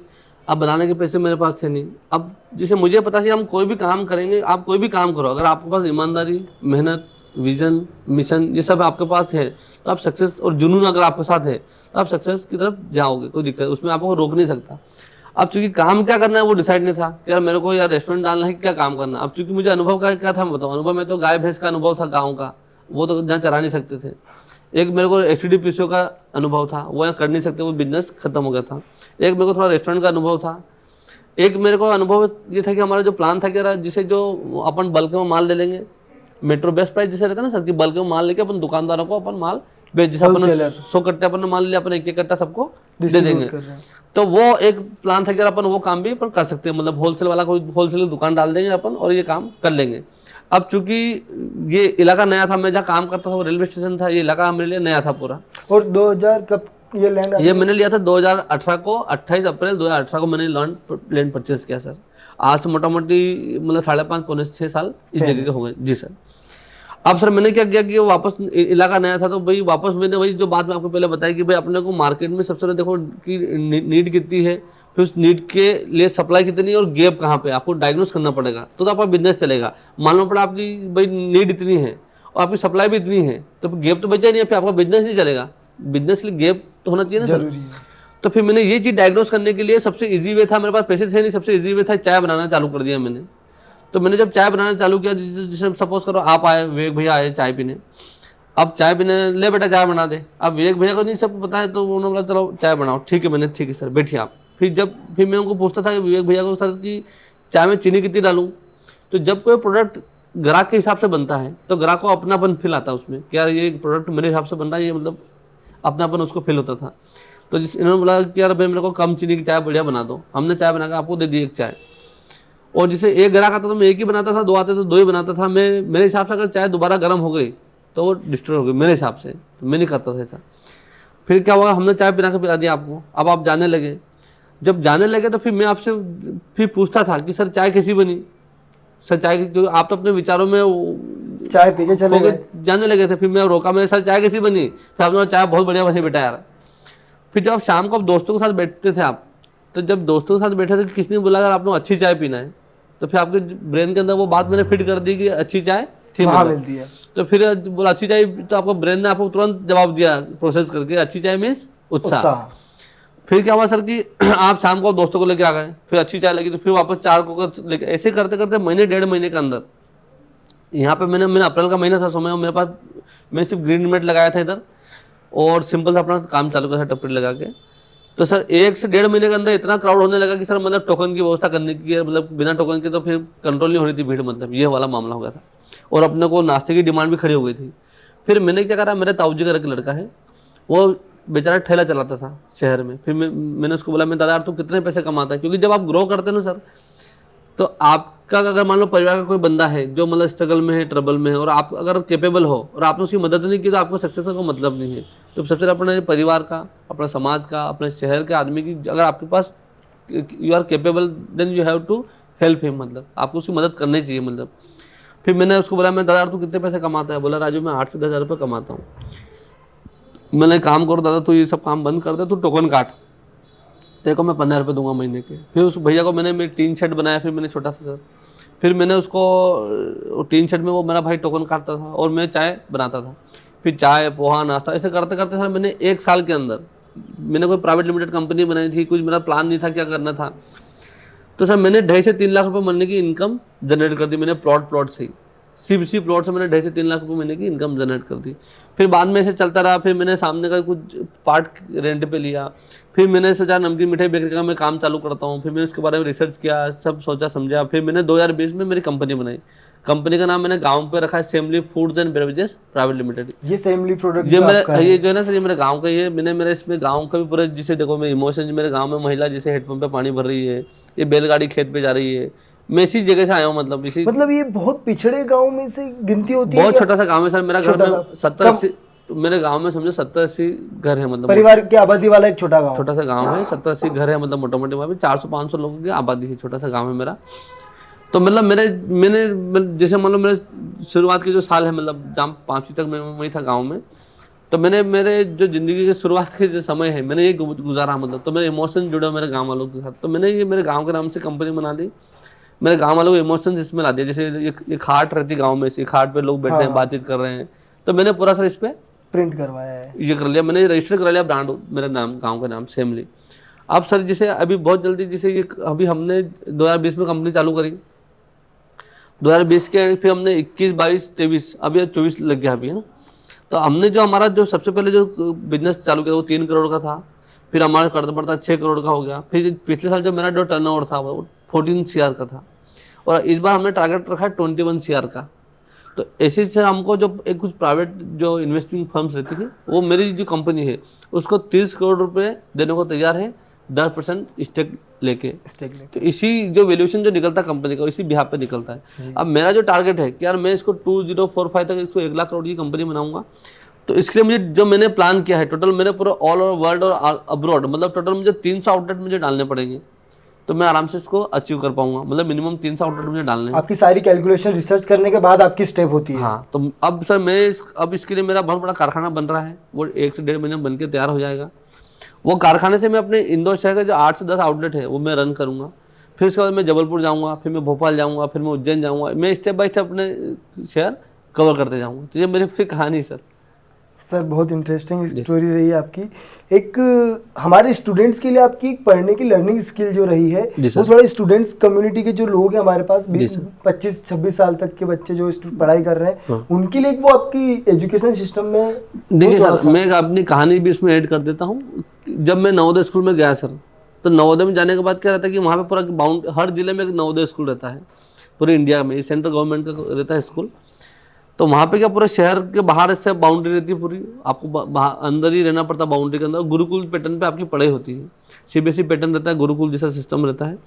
अब बनाने के पैसे मेरे पास थे नहीं। अब जैसे मुझे पता था हम कोई भी काम करेंगे, आप कोई भी काम करो, अगर आपके पास ईमानदारी, मेहनत, विजन, मिशन ये सब आपके पास है, तो आप सक्सेस, और जुनून अगर आपके साथ है तो आप सक्सेस की तरफ जाओगे, कोई दिक्कत उसमें आपको रोक नहीं सकता। अब चूंकि काम क्या करना है वो डिसाइड नहीं था कि यार मेरे को यार रेस्टोरेंट डालना है, क्या काम करना। अब चूंकि मुझे अनुभव का क्या था, मैं बताऊँ, अनुभव में तो गाय भैंस का अनुभव था गाँव का, वो तो जहाँ चरा नहीं सकते थे। एक मेरे को HTDPCO का अनुभव था, वो यहाँ कर नहीं सकते, वो बिजनेस खत्म हो गया था। एक मेरे को थोड़ा रेस्टोरेंट का अनुभव था। एक मेरे को अनुभव ये था कि हमारा जो प्लान था कि यार जिसे जो अपन बल्क में माल ले लेंगे, मेट्रो बेस्ट प्राइस जैसे रहता है ना सर, कि बल्क में माल लेके अपन दुकानदारों को अपन माल बेच, जैसे अपन 100 कट्टे अपन ने माल लिया, अपन 1 कट्टा सबको दे देंगे। तो वो एक प्लान था कि अपन वो काम भी अपन कर सकते हैं, मतलब होलसेल वाला कोई होलसेल दुकान डाल देंगे अपन और ये काम कर लेंगे। अब चूंकि ये इलाका नया था, मैं जहाँ काम करता था वो रेलवे स्टेशन था, ये इलाका मेरे लिए नया था पूरा। और 2000 कब ये लैंड? ये मैंने लिया था 2018 को, 28 अप्रैल 2018 को मैंने लैंड परचेस किया सर। आज से मोटा मोटी मतलब 5.5 पौने 6 साल इस जगह के हो गए। जी सर। अब सर मैंने क्या किया कि वापस इलाका नया था, तो भाई वापस मैंने वही जो बात मैं आपको पहले बताई कि भाई अपने को मार्केट में सबसे पहले देखो कि नीड कितनी है, फिर उस नीड के लिए सप्लाई कितनी है और गैप कहाँ पे, आपको डायग्नोस करना पड़ेगा, तो आपका बिजनेस चलेगा। मालूम पड़ा आपकी भाई नीड इतनी है और आपकी सप्लाई भी इतनी है, तो गैप तो बचा नहीं है, फिर आपका बिजनेस नहीं चलेगा। बिजनेस के लिए गैप तो होना चाहिए ना सर। तो फिर मैंने ये चीज़ डायग्नोस करने के लिए सबसे इजी वे था, मेरे पास पैसे थे नहीं, सबसे इजी वे था चाय बनाना चालू कर दिया मैंने। तो मैंने जब चाय बनाना चालू किया, जैसे सपोज करो आप आए, विवेक भैया आए चाय पीने, अब चाय पीने, ले बेटा चाय बना दे। अब विवेक भैया को नहीं सब पता है, तो उन्होंने बोला चलो चाय बनाओ, ठीक है। मैंने ठीक है सर बैठिए आप। फिर मैं उनको पूछता था कि विवेक भैया को, सर कि चाय में चीनी कितनी डालूँ। तो जब कोई प्रोडक्ट ग्राहक के हिसाब से बनता है तो ग्राहक को अपनापन फील आता है उसमें, कि यार ये प्रोडक्ट मेरे हिसाब से बन रहा है, ये मतलब अपनापन उसको फील होता था। तो इन्होंने बोला कि यार भाई मेरे को कम चीनी की चाय बढ़िया बना दो। हमने चाय बनाकर आपको दे दी एक चाय, और जिसे एक ग्राहक आता तो मैं एक ही बनाता था, 2 आते तो 2 ही बनाता था। मैं मेरे हिसाब से अगर चाय दोबारा गर्म हो गई तो वो डिस्ट्रॉय हो गई मेरे हिसाब से, तो मैं नहीं करता था ऐसा। फिर क्या हुआ, हमने चाय पिला के पिला दिया आपको, अब आप जाने लगे। जब जाने लगे तो फिर मैं आपसे फिर पूछता था कि सर चाय कैसी बनी, सर चाय, क्योंकि आप तो अपने विचारों में चाय पी के चले गए, जाने लगे थे। फिर मैं रोका, मैं सर चाय कैसी बनी, फिर आपने चाय बहुत बढ़िया बनी बेटा यार। फिर जब शाम को आप दोस्तों के साथ बैठते थे आप, तो जब दोस्तों के साथ बैठे थे किसने बोला यार आपने अच्छी चाय पीना है, तो फिर आपके ब्रेन के अंदर वो बात मैंने फिट कर दी कि अच्छी चाय मिलती है। तो फिर बोला अच्छी चाय, तो आपको ब्रेन ने आपको तुरंत जवाब दिया प्रोसेस करके, अच्छी चाय मीन्स उत्साह। फिर क्या हुआ सर कि आप शाम को दोस्तों को लेके आ गए, फिर अच्छी चाय लगी तो फिर वापस 4 को लेके, ऐसे करते करते महीने 1.5 महीने के अंदर यहाँ पे मैंने अप्रैल का महीना था समय, मेरे पास मैं सिर्फ ग्रीन नेट लगाया था इधर और सिंपल सा अपना काम चालू किया था टपरी लगा के। तो सर 1 से 1.5 महीने के अंदर इतना क्राउड होने लगा कि सर मतलब टोकन की व्यवस्था करने की, मतलब बिना टोकन के तो फिर कंट्रोल नहीं हो रही थी भीड़, मतलब ये वाला मामला हो गया था। और अपने को नाश्ते की डिमांड भी खड़ी हो गई थी। फिर मैंने क्या करा, मेरे ताऊजी का एक लड़का है, वो बेचारा ठेला चलाता था शहर में। फिर मैंने उसको बोला, मैं दादा तू कितने पैसे कमाता है, क्योंकि जब आप ग्रो करते हैं ना सर, तो आप क्या अगर मान लो परिवार का कोई बंदा है जो मतलब स्ट्रगल में है, ट्रबल में है, और आप अगर केपेबल हो और आपने उसकी मदद नहीं की तो आपको सक्सेस का कोई मतलब नहीं है। तो सबसे पहले अपने परिवार का, अपने समाज का, अपने शहर के आदमी की, अगर आपके पास you are capable then you have to help him, मतलब आपको उसकी मदद करनी चाहिए। मतलब फिर मैंने उसको बोला, मैं दादा तू कितने पैसे कमाता है? बोला राजू मैं 8 से 10 हज़ार रुपये कमाता हूँ। मैंने काम करो दादा, तू ये सब काम बंद कर दे, तू टोकन काट, तेरे को मैं 15 रुपये दूंगा महीने के। फिर उस भैया को मैंने मेरी टीन शेड बनाया, फिर मैंने छोटा सा सर, फिर मैंने उसको टीन शेड में वो मेरा भाई टोकन काटता था और मैं चाय बनाता था। फिर चाय पोहा नाश्ता ऐसे करते करते सर मैंने 1 साल के अंदर, मैंने कोई प्राइवेट लिमिटेड कंपनी बनाई थी, कुछ मेरा प्लान नहीं था क्या करना था, तो सर मैंने 2.5 से 3 लाख रुपए महीने की इनकम जनरेट कर दी। मैंने प्लॉट से ही, सिर्फ इसी प्लॉट से मैंने 2.5 से 3 लाख रुपए महीने की इनकम जनरेट कर दी। फिर बाद में ऐसे चलता रहा, फिर मैंने सामने का कुछ पार्ट रेंट पे लिया, फिर मैंने सोचा नमकीन मिठाई बेकरी का मैं काम चालू करता हूँ। फिर मैंने उसके बारे में रिसर्च किया, सब सोचा समझा, फिर मैंने 2020 में मेरी कंपनी बनाई। कंपनी का नाम मैंने गांव पे रखा है Semli Foods and Beverages Private Limited. ये सेमली प्रोडक्ट ये मेरा ये जो है ना सर, ये मेरे गांव का, ये मैंने मेरे इसमें गांव का भी पूरा, जिसे देखो मैं इमोशन, मेरे गांव में महिला जिसे हेडपंप पे पानी भर रही है, ये बैलगाड़ी खेत पे जा रही है, मैं इसी जगह से आया हूँ। मतलब इसी, मतलब ये बहुत पिछड़े गांव में से गिनती होती है बहुत क्या? छोटा सा गांव है सर मेरा। घर छोटा में सा? 70-80, मेरे गांव में समझो 70-80 घर है। मतलब परिवार की आबादी वाला एक छोटा गांव? छोटा सा गांव है, 70-80 घर है, मतलब मोटा मोटी वहाँ पे 400-500 लोगों की आबादी है, छोटा सा गांव है मेरा। तो मतलब मैंने जैसे मतलब मेरे शुरुआत के जो साल है, मतलब जहाँ 5वीं तक मैं वहीं था गाँव में, तो मैंने मेरे जो ज़िंदगी के शुरुआत के जो समय है मैंने ये गुजारा। मतलब तो मेरे इमोशन जुड़े मेरे गाँव वालों के साथ, तो मैंने ये मेरे गाँव के नाम से कंपनी बना दी, मेरे गाँव वालों को इमोशंस इसमें ला दिया। जैसे एक हाट रहती गाँव में, इस हाट पे लोग बैठे हैं, बातचीत कर रहे हैं, तो मैंने पूरा सर इस पर प्रिंट करवाया है, ये कर लिया, मैंने रजिस्टर करा लिया ब्रांड, मेरा नाम, गांव का नाम सेमली। अब सर जैसे अभी बहुत जल्दी, जैसे ये अभी हमने 2020 में कंपनी चालू करी, 2020 के फिर हमने 21, 22, 23, अभी 24 लग गया अभी, है ना। तो हमने जो हमारा जो सबसे पहले जो बिजनेस चालू किया वो 3 करोड़ का था, फिर हमारा करता पड़ता 6 करोड़ का हो गया, फिर पिछले साल जो मेरा जो टर्नओवर था वो 14 CR का था, और इस बार हमने टारगेट रखा है 21 CR का। तो ऐसे से हमको जो एक कुछ प्राइवेट जो इन्वेस्टिंग फर्म्स रहती है, वो मेरी जो कंपनी है उसको 30 करोड़ रुपए देने को तैयार है, 10% स्टेक लेके। तो इसी जो वैल्यूएशन जो निकलता है कंपनी का, इसी बिहाफ पे निकलता है। अब मेरा जो टारगेट है कि यार मैं इसको 2045 तक इसको 1 लाख करोड़ की कंपनी बनाऊंगा, तो इसके लिए मुझे जो मैंने प्लान किया है टोटल, मेरे पूरा ऑल ओवर वर्ल्ड और अब्रॉड, मतलब टोटल मुझे 300 आउटलेट मुझे डालने पड़ेंगे, तो मैं आराम से इसको अचीव कर पाऊंगा। मतलब मिनिमम 300 आउटलेट मुझे डालने हैं। आपकी सारी कैलकुलेशन रिसर्च करने के बाद आपकी स्टेप होती है? हाँ, तो अब सर मैं अब इसके लिए मेरा बहुत बड़ा कारखाना बन रहा है, वो 1 से 1.5 महीने में बन के तैयार हो जाएगा। वो कारखाने से मैं अपने इंदौर शहर का जो 8 से 10 आउटलेट है वो मैं रन करूँगा। फिर उसके बाद मैं जबलपुर जाऊँगा, फिर मैं भोपाल जाऊँगा, फिर मैं उज्जैन जाऊँगा, मैं स्टेप बाय स्टेप अपने शहर कवर करते जाऊँगा। तो ये मेरी फिर कहानी सर। सर बहुत इंटरेस्टिंग स्टोरी रही है आपकी। एक हमारे स्टूडेंट्स के लिए आपकी पढ़ने की लर्निंग स्किल जो रही है, वो थोड़ा स्टूडेंट्स कम्युनिटी के जो लोग हैं हमारे पास 25-26 साल तक के बच्चे जो पढ़ाई कर रहे हैं, उनके लिए वो आपकी एजुकेशन सिस्टम में देखिए सर, मैं अपनी कहानी भी इसमें ऐड कर देता हूँ। जब मैं नवोदय स्कूल में गया सर, तो नवोदय में जाने के बाद क्या रहता है कि वहाँ पे पूरा हर जिले में एक नवोदय स्कूल रहता है, पूरे इंडिया में, सेंट्रल गवर्नमेंट का रहता है स्कूल। तो वहाँ पे क्या पूरे शहर के बाहर से बाउंड्री रहती है पूरी, आपको अंदर ही रहना पड़ता है बाउंड्री के अंदर। गुरुकुल पैटर्न पे आपकी पढ़ाई होती है, CBSE पैटर्न रहता है, गुरुकुल जैसा सिस्टम रहता है।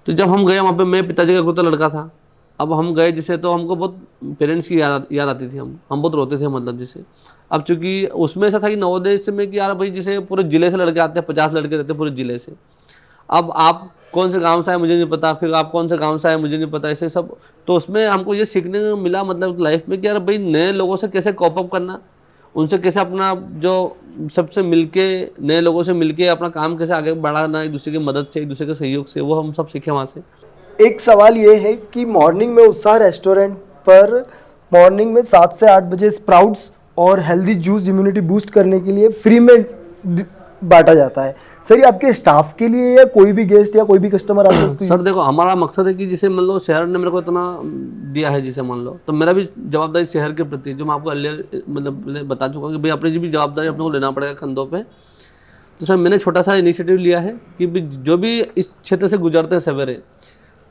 तो जब हम गए वहाँ पे, मैं पिताजी का इकलौता लड़का था, अब हम गए जिसे, तो हमको बहुत पेरेंट्स की याद आती थी, हम बहुत रोते थे मतलब जिसे। अब चूंकि उसमें ऐसा था कि नवोदय में कि यार भाई जैसे पूरे जिले से लड़के आते हैं, 50 लड़के रहते हैं पूरे जिले से। अब आप कौन से गांव से आए मुझे नहीं पता, फिर आप कौन से गांव से आए मुझे नहीं पता, ऐसे सब। तो उसमें हमको ये सीखने को मिला मतलब लाइफ में कि यार भाई नए लोगों से कैसे कॉप अप करना, उनसे कैसे अपना जो सबसे मिलके, नए लोगों से मिलके अपना काम कैसे आगे बढ़ाना, एक दूसरे की मदद से, एक दूसरे के सहयोग से, वो हम सब सीखे वहाँ से। एक सवाल ये है कि मॉर्निंग में उत्साह रेस्टोरेंट पर मॉर्निंग में 7 से 8 बजे स्प्राउट्स और हेल्दी जूस इम्यूनिटी बूस्ट करने के लिए फ्री में बांटा जाता है। सर ये आपके स्टाफ के लिए या कोई भी गेस्ट या कोई भी कस्टमर आता है उसको? सर देखो, हमारा मकसद है कि जैसे मान लो शहर ने मेरे को इतना दिया है, जैसे मान लो, तो मेरा भी जवाबदारी शहर के प्रति, जो मैं आपको अर्लियर मतलब बता चुका हूँ कि भाई अपनी भी जवाबदारी अपने को लेना पड़ेगा कंधों पे। तो सर मैंने छोटा सा इनिशिएटिव लिया है कि जो भी इस क्षेत्र से गुजरते हैं सवेरे,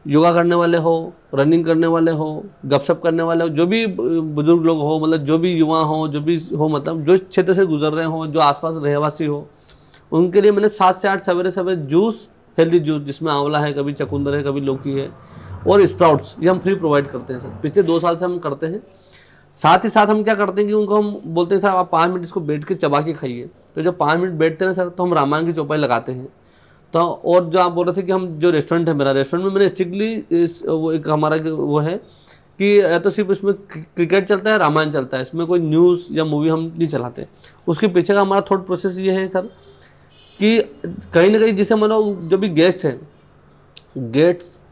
योगा करने वाले हो, रनिंग करने वाले हो, गपशप करने वाले हो, जो भी बुजुर्ग लोग हो, मतलब जो भी युवा हो, जो भी हो, मतलब जो इस क्षेत्र से गुजर रहे हो, जो आसपास रहवासी हो, उनके लिए मैंने 7 से 8 सवेरे सवेरे जूस, हेल्दी जूस, जिसमें आंवला है, कभी चकुंदर है, कभी लौकी है, और स्प्राउट्स, ये हम फ्री प्रोवाइड करते हैं सर, पिछले 2 साल से हम करते हैं। साथ ही साथ हम क्या करते हैं कि उनको हम बोलते हैं सर आप 5 मिनट इसको बैठ के चबा के खाइए। तो जब 5 मिनट बैठते हैं सर, तो हम रामायण की चौपाई लगाते हैं। तो और जो आप बोल रहे थे कि हम जो रेस्टोरेंट है मेरा, रेस्टोरेंट में मैंने स्ट्रिक्टली इस वो एक हमारा वो है कि या तो सिर्फ इसमें क्रिकेट चलता है, रामायण चलता है, इसमें कोई न्यूज़ या मूवी हम नहीं चलाते। उसके पीछे का हमारा थॉट प्रोसेस ये है सर कि कहीं ना कहीं जिसे मान लो जो भी गेस्ट है,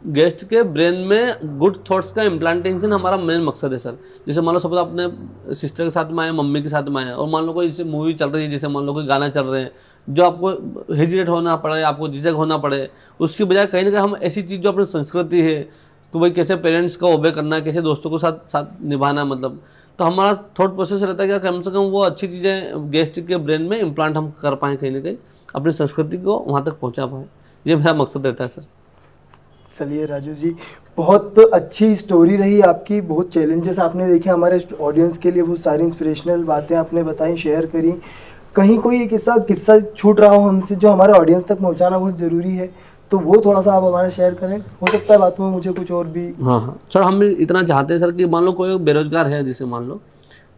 गेस्ट के ब्रेन में गुड थॉट्स का इम्प्लांटेशन हमारा मेन मकसद है सर। जैसे मान लो सपोज अपने सिस्टर के साथ में आए, मम्मी के साथ में आए, और मान लो कोई जैसे मूवी चल रही है, जैसे मान लो कोई गाना चल रहे हैं जो आपको हेजिटेट होना पड़े, आपको झिझक होना पड़े, उसकी बजाय कहीं ना कहीं हम ऐसी चीज़ जो अपनी संस्कृति है कि भाई कैसे पेरेंट्स का ओबे करना है, कैसे दोस्तों के साथ साथ निभाना, मतलब तो हमारा थॉट प्रोसेस रहता है कि कम से कम वो अच्छी चीज़ें गेस्ट के ब्रेन में इम्प्लांट हम कर पाएँ, कहीं ना कहीं अपनी संस्कृति को वहाँ तक पहुँचा पाएँ। ये मेरा मकसद रहता है सर। चलिए राजू जी, बहुत अच्छी स्टोरी रही आपकी, बहुत चैलेंजेस आपने देखे हमारे ऑडियंस के लिए, बहुत सारी इंस्पिरेशनल बातें आपने बताई, शेयर करी। कहीं कोई एक ऐसा किस्सा छूट रहा हो हमसे जो हमारे ऑडियंस तक पहुंचाना बहुत ज़रूरी है, तो वो थोड़ा सा आप हमारा शेयर करें। हो सकता है बातों में मुझे कुछ और भी। हाँ सर, हम इतना चाहते हैं सर कि मान लो कोई बेरोजगार है जिसे मान लो,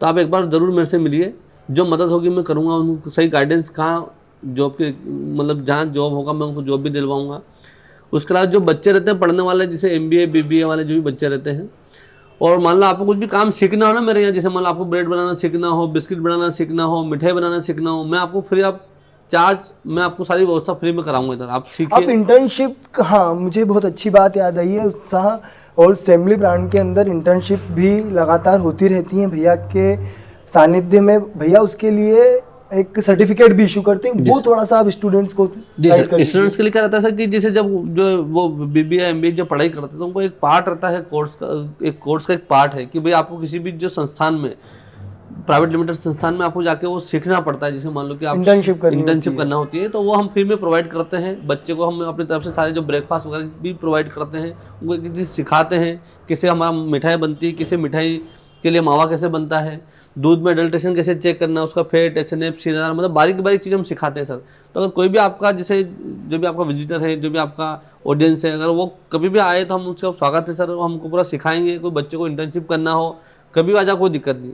तो आप एक बार ज़रूर मेरे से मिलिए, जो मदद होगी मैं करूँगा, उनको सही गाइडेंस कहाँ जॉब के मतलब जहाँ जॉब होगा मैं उनको जॉब भी दिलवाऊँगा। उसके अलावा जो बच्चे रहते हैं पढ़ने वाले, जैसे MBA BBA वाले जो भी बच्चे रहते हैं, और मान लो आपको कुछ भी काम सीखना हो ना मेरे यहाँ, जैसे मान लो आपको ब्रेड बनाना सीखना हो, बिस्किट बनाना सीखना हो, मिठाई बनाना सीखना हो, मैं आपको फ्री ऑफ चार्ज मैं आपको सारी व्यवस्था फ्री में कराऊंगा इधर, आप आप सीखिए। इंटर्नशिप, हाँ मुझे बहुत अच्छी बात याद आई है, उत्साह और सेमली ब्रांड के अंदर इंटर्नशिप भी लगातार होती रहती हैं भैया के सानिध्य में। भैया उसके लिए एक सर्टिफिकेट भी इशू करते हैं, वो थोड़ा सा आप स्टूडेंट्स को जी गाइड कर सर, दीजिए। स्टूडेंट्स के लिए क्या रहता है सर कि जैसे जब जो वो BBA MBA जो पढ़ाई करते हैं तो उनको एक पार्ट रहता है कोर्स का, एक कोर्स का एक पार्ट है कि भाई आपको किसी भी जो संस्थान में, प्राइवेट लिमिटेड संस्थान में आपको जाके वो सीखना पड़ता है। जैसे मान लो कि आप इंटर्नशिप इंटर्नशिप करना होती है, तो वो हम फ्री में प्रोवाइड करते हैं बच्चे को। हम अपनी तरफ से सारे जो ब्रेकफास्ट वगैरह भी प्रोवाइड करते हैं, उनको एक चीज़ सिखाते हैं कैसे हमारा मिठाई बनती है, कैसे मिठाई के लिए मावा कैसे बनता है, दूध में अडल्ट्रेशन कैसे चेक करना, उसका फैट SNF सीधा, मतलब बारीक बारीक चीज़ हम सिखाते हैं सर। तो अगर कोई भी आपका जैसे जो भी आपका विजिटर है, जो भी आपका ऑडियंस है, अगर वो कभी भी आए तो हम उसका स्वागत है सर, हमको पूरा सिखाएंगे। कोई बच्चे को इंटर्नशिप करना हो कभी भी आ जाओ, कोई दिक्कत नहीं।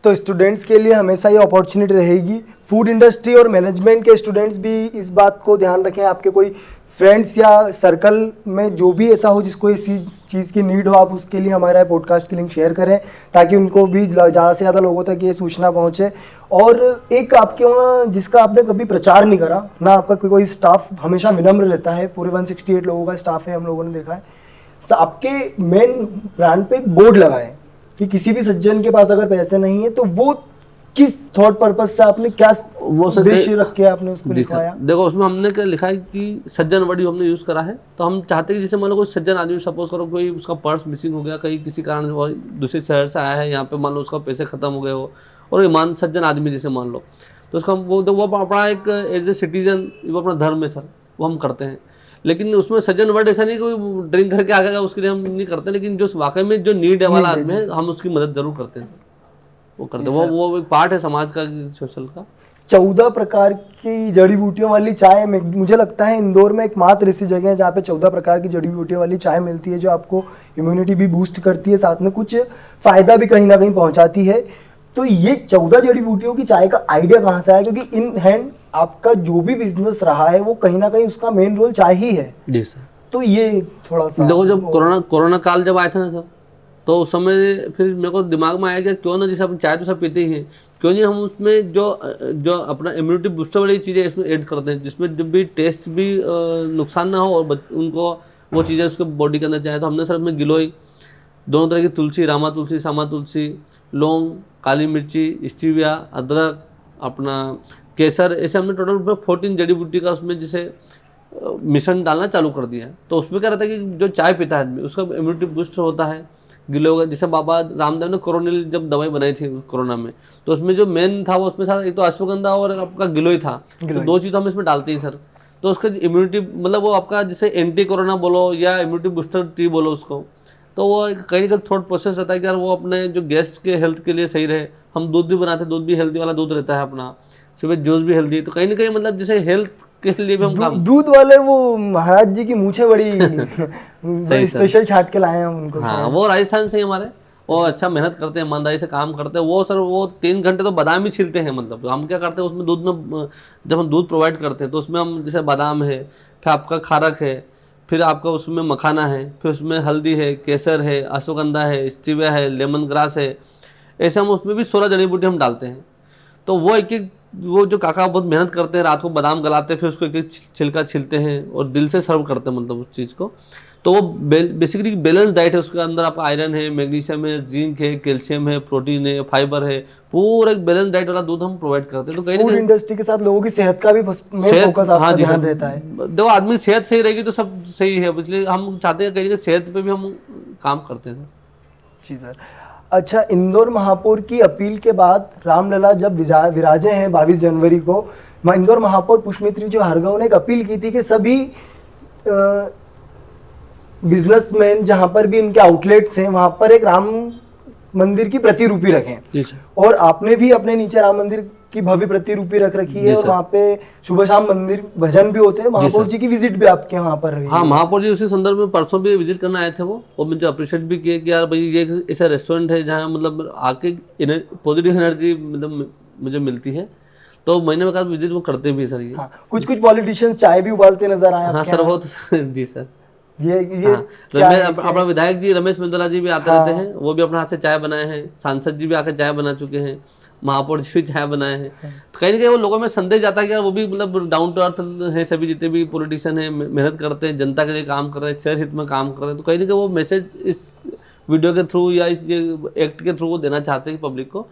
तो स्टूडेंट्स के लिए हमेशा ये अपॉर्चुनिटी रहेगी। फूड इंडस्ट्री और मैनेजमेंट के स्टूडेंट्स भी इस बात को ध्यान रखें, आपके कोई फ्रेंड्स या सर्कल में जो भी ऐसा हो जिसको इसी चीज़ की नीड हो, आप उसके लिए हमारा पॉडकास्ट की लिंक शेयर करें ताकि उनको भी ज़्यादा से ज़्यादा लोगों तक ये सूचना पहुंचे। और एक आपके वहाँ जिसका आपने कभी प्रचार नहीं करा ना, आपका कोई स्टाफ हमेशा विनम्र रहता है, पूरे 168 लोगों का स्टाफ है, हम लोगों ने देखा है। आपके मेन ब्रांड पे एक बोर्ड लगा है कि किसी भी सज्जन के पास अगर पैसे नहीं है तो वो किस थॉट पर्पस से आपने क्या वो सर उद्देश्य रख के आपने उसको जी सर, लिखवाया? देखो उसमें हमने क्या लिखा है कि सज्जन वर्ड हमने यूज़ करा है। तो हम चाहते हैं कि जैसे मान लो कोई सज्जन आदमी, सपोज करो कोई उसका पर्स मिसिंग हो गया, कहीं किसी कारण वो दूसरे शहर से आया है यहाँ पे, मान लो उसका पैसे खत्म हो गए हो, और ईमान सज्जन आदमी जैसे मान लो, तो उसका वो अपना एक एज ए सिटीजन, वो अपना धर्म है सर, वो हम करते हैं। लेकिन उसमें सज्जन वर्ड ऐसा नहीं कोई ड्रिंक करके आ गया उसके लिए हम नहीं करते, लेकिन जो वाकई में जो नीड है वाला आदमी है, हम उसकी मदद जरूर करते हैं सर, वो करते हैं। वो एक पार्ट है समाज का, सोशल का। 14 प्रकार की जड़ी बूटियों वाली चाय में, मुझे लगता है इंदौर में एकमात्र ऐसी जगह है जहाँ पे 14 प्रकार की जड़ी बूटियों वाली चाय मिलती है, जो आपको इम्यूनिटी भी बूस्ट करती है, साथ में कुछ फ़ायदा भी कहीं ना कहीं पहुँचाती है। तो ये 14 जड़ी बूटियों की चाय का आइडिया कहाँ से आया? क्योंकि इन हैंड आपका जो भी बिजनेस रहा है वो कहीं ना कहीं उसका मेन रोल चाय ही है। जी सर। तो ये थोड़ा सा देखो जब कोरोना काल जब आया था ना सर, तो उस समय फिर मेरे को दिमाग में आया कि क्यों ना, जैसे अपन चाय तो सब पीते ही हैं, क्यों नहीं हम उसमें जो अपना इम्यूनिटी बूस्टर वाली चीज़ें इसमें ऐड करते हैं, जिसमें जब भी टेस्ट भी नुकसान ना हो और उनको वो चीज़ें उसके बॉडी के अंदर चाहे। तो हमने सर उसमें गिलोय, दोनों तरह की तुलसी, रामा तुलसी, सामा तुलसी, लौंग, काली मिर्ची, स्टीविया, अदरक, अपना केसर, ऐसे हमने टोटल 14 जड़ी बूटी का उसमें जैसे मिश्रण डालना चालू कर दिया। तो उसमें क्या रहता है कि जो चाय पीता है आदमी उसका इम्यूनिटी बूस्ट होता है। गिलोय, जैसे बाबा रामदेव ने कोरोनिल जब दवाई बनाई थी कोरोना में, तो उसमें जो मेन था वो उसमें सारा एक तो अश्वगंधा और आपका गिलोय था, तो 2 चीज़ हम इसमें डालते हैं सर। तो उसका इम्यूनिटी मतलब वो आपका जैसे एंटी कोरोना बोलो या इम्यूनिटी बूस्टर टी बोलो उसको, तो वो कहीं ना कहीं थोड़ा प्रोसेस रहता है कि यार वो अपने जो गेस्ट के हेल्थ के लिए सही रहे। हम दूध भी बनाते हैं, दूध भी हेल्दी वाला दूध रहता है अपना, सुबह जूस भी हेल्दी, तो कहीं ना कहीं मतलब जैसे हेल्थ के लिए भी हम काम। दूध वाले वो महाराज जी की मूछें बड़ी स्पेशल छाट के लाए हैं हम उनको। हाँ, वो राजस्थान से ही हमारे, वो अच्छा मेहनत करते हैं, ईमानदारी से काम करते हैं वो सर। वो 3 घंटे तो बादाम ही छीलते हैं। मतलब हम क्या करते हैं उसमें दूध में, जब हम दूध प्रोवाइड करते हैं तो उसमें हम जैसे बादाम है, फिर आपका खारक है, फिर आपका उसमें मखाना है, फिर उसमें हल्दी है, केसर है, अश्वगंधा है, स्टीविया है, लेमन ग्रास है, ऐसे हम उसमें भी 16 जड़ी बूटी हम डालते हैं। तो वो एक एक, वो जो काका बहुत मेहनत करते हैं, रात को बादाम गलाते हैं, फिर उसको एक एक छिलका छिलते हैं और दिल से सर्व करते हैं मतलब उस चीज़ को। तो वो बेसिकली बैलेंस डाइट है, उसके अंदर आपका आयरन है, मैग्नीशियम है, जिंक है, कैल्शियम है, प्रोटीन है, फाइबर है, पूरा एक बैलेंस डाइट वाला दूध हम प्रोवाइड करते हैं। तो कहीं फूड इंडस्ट्री के साथ लोगों की सेहत का भी मेन फोकस आपका ध्यान रहता है। देखो आदमी सेहत सही रहेगी तो सब सही है, इसलिए हम चाहते हैं कहीं सेहत पे भी हम काम करते हैं। जी सर। अच्छा, इंदौर महापौर की अपील के बाद रामलला जब विराजे हैं 22 जनवरी को, इंदौर महापौर पुष्पमित्री जो भार्गव ने एक अपील की थी कि सभी बिजनेसमैन जहां पर भी इनके आउटलेट्स हैं वहां पर एक राम मंदिर की प्रतिरूपी रखें। और आपने भी अपने नीचे राम मंदिर की भव्य प्रतिरूपी रख रखी है और वहाँ पे सुबह शाम मंदिर भजन भी होते हैं। महापौर जी की विजिट भी आपके वहाँ पर रही है। हाँ, महापौर जी उसी संदर्भ में परसों भी विजिट करने आए थे वो, और मुझे अप्रिशिएट भी किया कि यार भाई ये ऐसा रेस्टोरेंट है जहाँ मतलब आके पॉजिटिव एनर्जी मतलब मुझे मिलती है। तो महीने में विजिट वो करते भी सर ये। हाँ, कुछ पॉलिटिशियंस चाय भी उबालते नजर आए। हाँ सर, वो तो जी सर। ये अपना विधायक जी रमेश मेंदोला जी भी आते रहते हैं, वो भी अपने हाथ से चाय बनाए हैं। सांसद जी भी आकर चाय बना चुके हैं, महापौर जी भी चाय बनाए हैं। तो कहीं ना कहीं वो लोगों में संदेश जाता है कि यार वो भी मतलब डाउन टू अर्थ है। सभी जितने भी पॉलिटिशियन हैं मेहनत करते हैं, जनता के लिए काम कर रहे हैं, शहर हित में काम कर रहे हैं। तो कहीं ना कहीं वो मैसेज इस वीडियो के थ्रू या इस एक्ट के थ्रू वो देना चाहते हैं पब्लिक को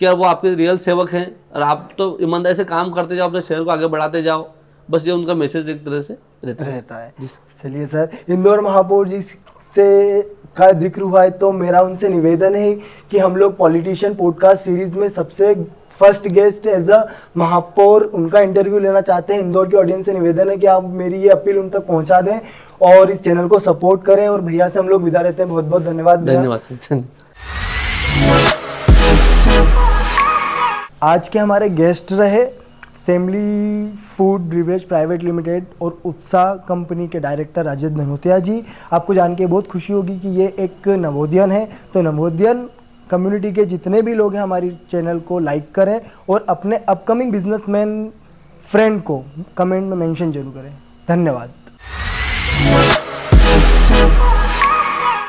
कि यार वो आपके रियल सेवक हैं और आप तो ईमानदारी से काम करते जाओ, अपने शहर को आगे बढ़ाते जाओ। बस ये उनका मैसेज एक तरह से रहता है। चलिए सर, इंदौर महापौर जी से का जिक्र हुआ है तो मेरा उनसे निवेदन है कि हम लोग पॉलिटिशियन पॉडकास्ट सीरीज में सबसे फर्स्ट गेस्ट एज अ महापौर उनका इंटरव्यू लेना चाहते हैं। इंदौर की ऑडियंस से निवेदन है कि आप मेरी ये अपील उन तक पहुंचा दें और इस चैनल को सपोर्ट करें। और भैया से हम लोग विदा लेते हैं। बहुत बहुत धन्यवाद। धन्यवाद सर। आज के हमारे गेस्ट रहे सेमली फूड ब्रिवरेज प्राइवेट लिमिटेड और उत्साह कंपनी के डायरेक्टर राजेश धनोतिया जी। आपको जान के बहुत खुशी होगी कि ये एक नवोदियन है। तो नवोदियन कम्युनिटी के जितने भी लोग हैं हमारी चैनल को लाइक करें और अपने अपकमिंग बिजनेसमैन फ्रेंड को कमेंट में मेंशन जरूर करें। धन्यवाद।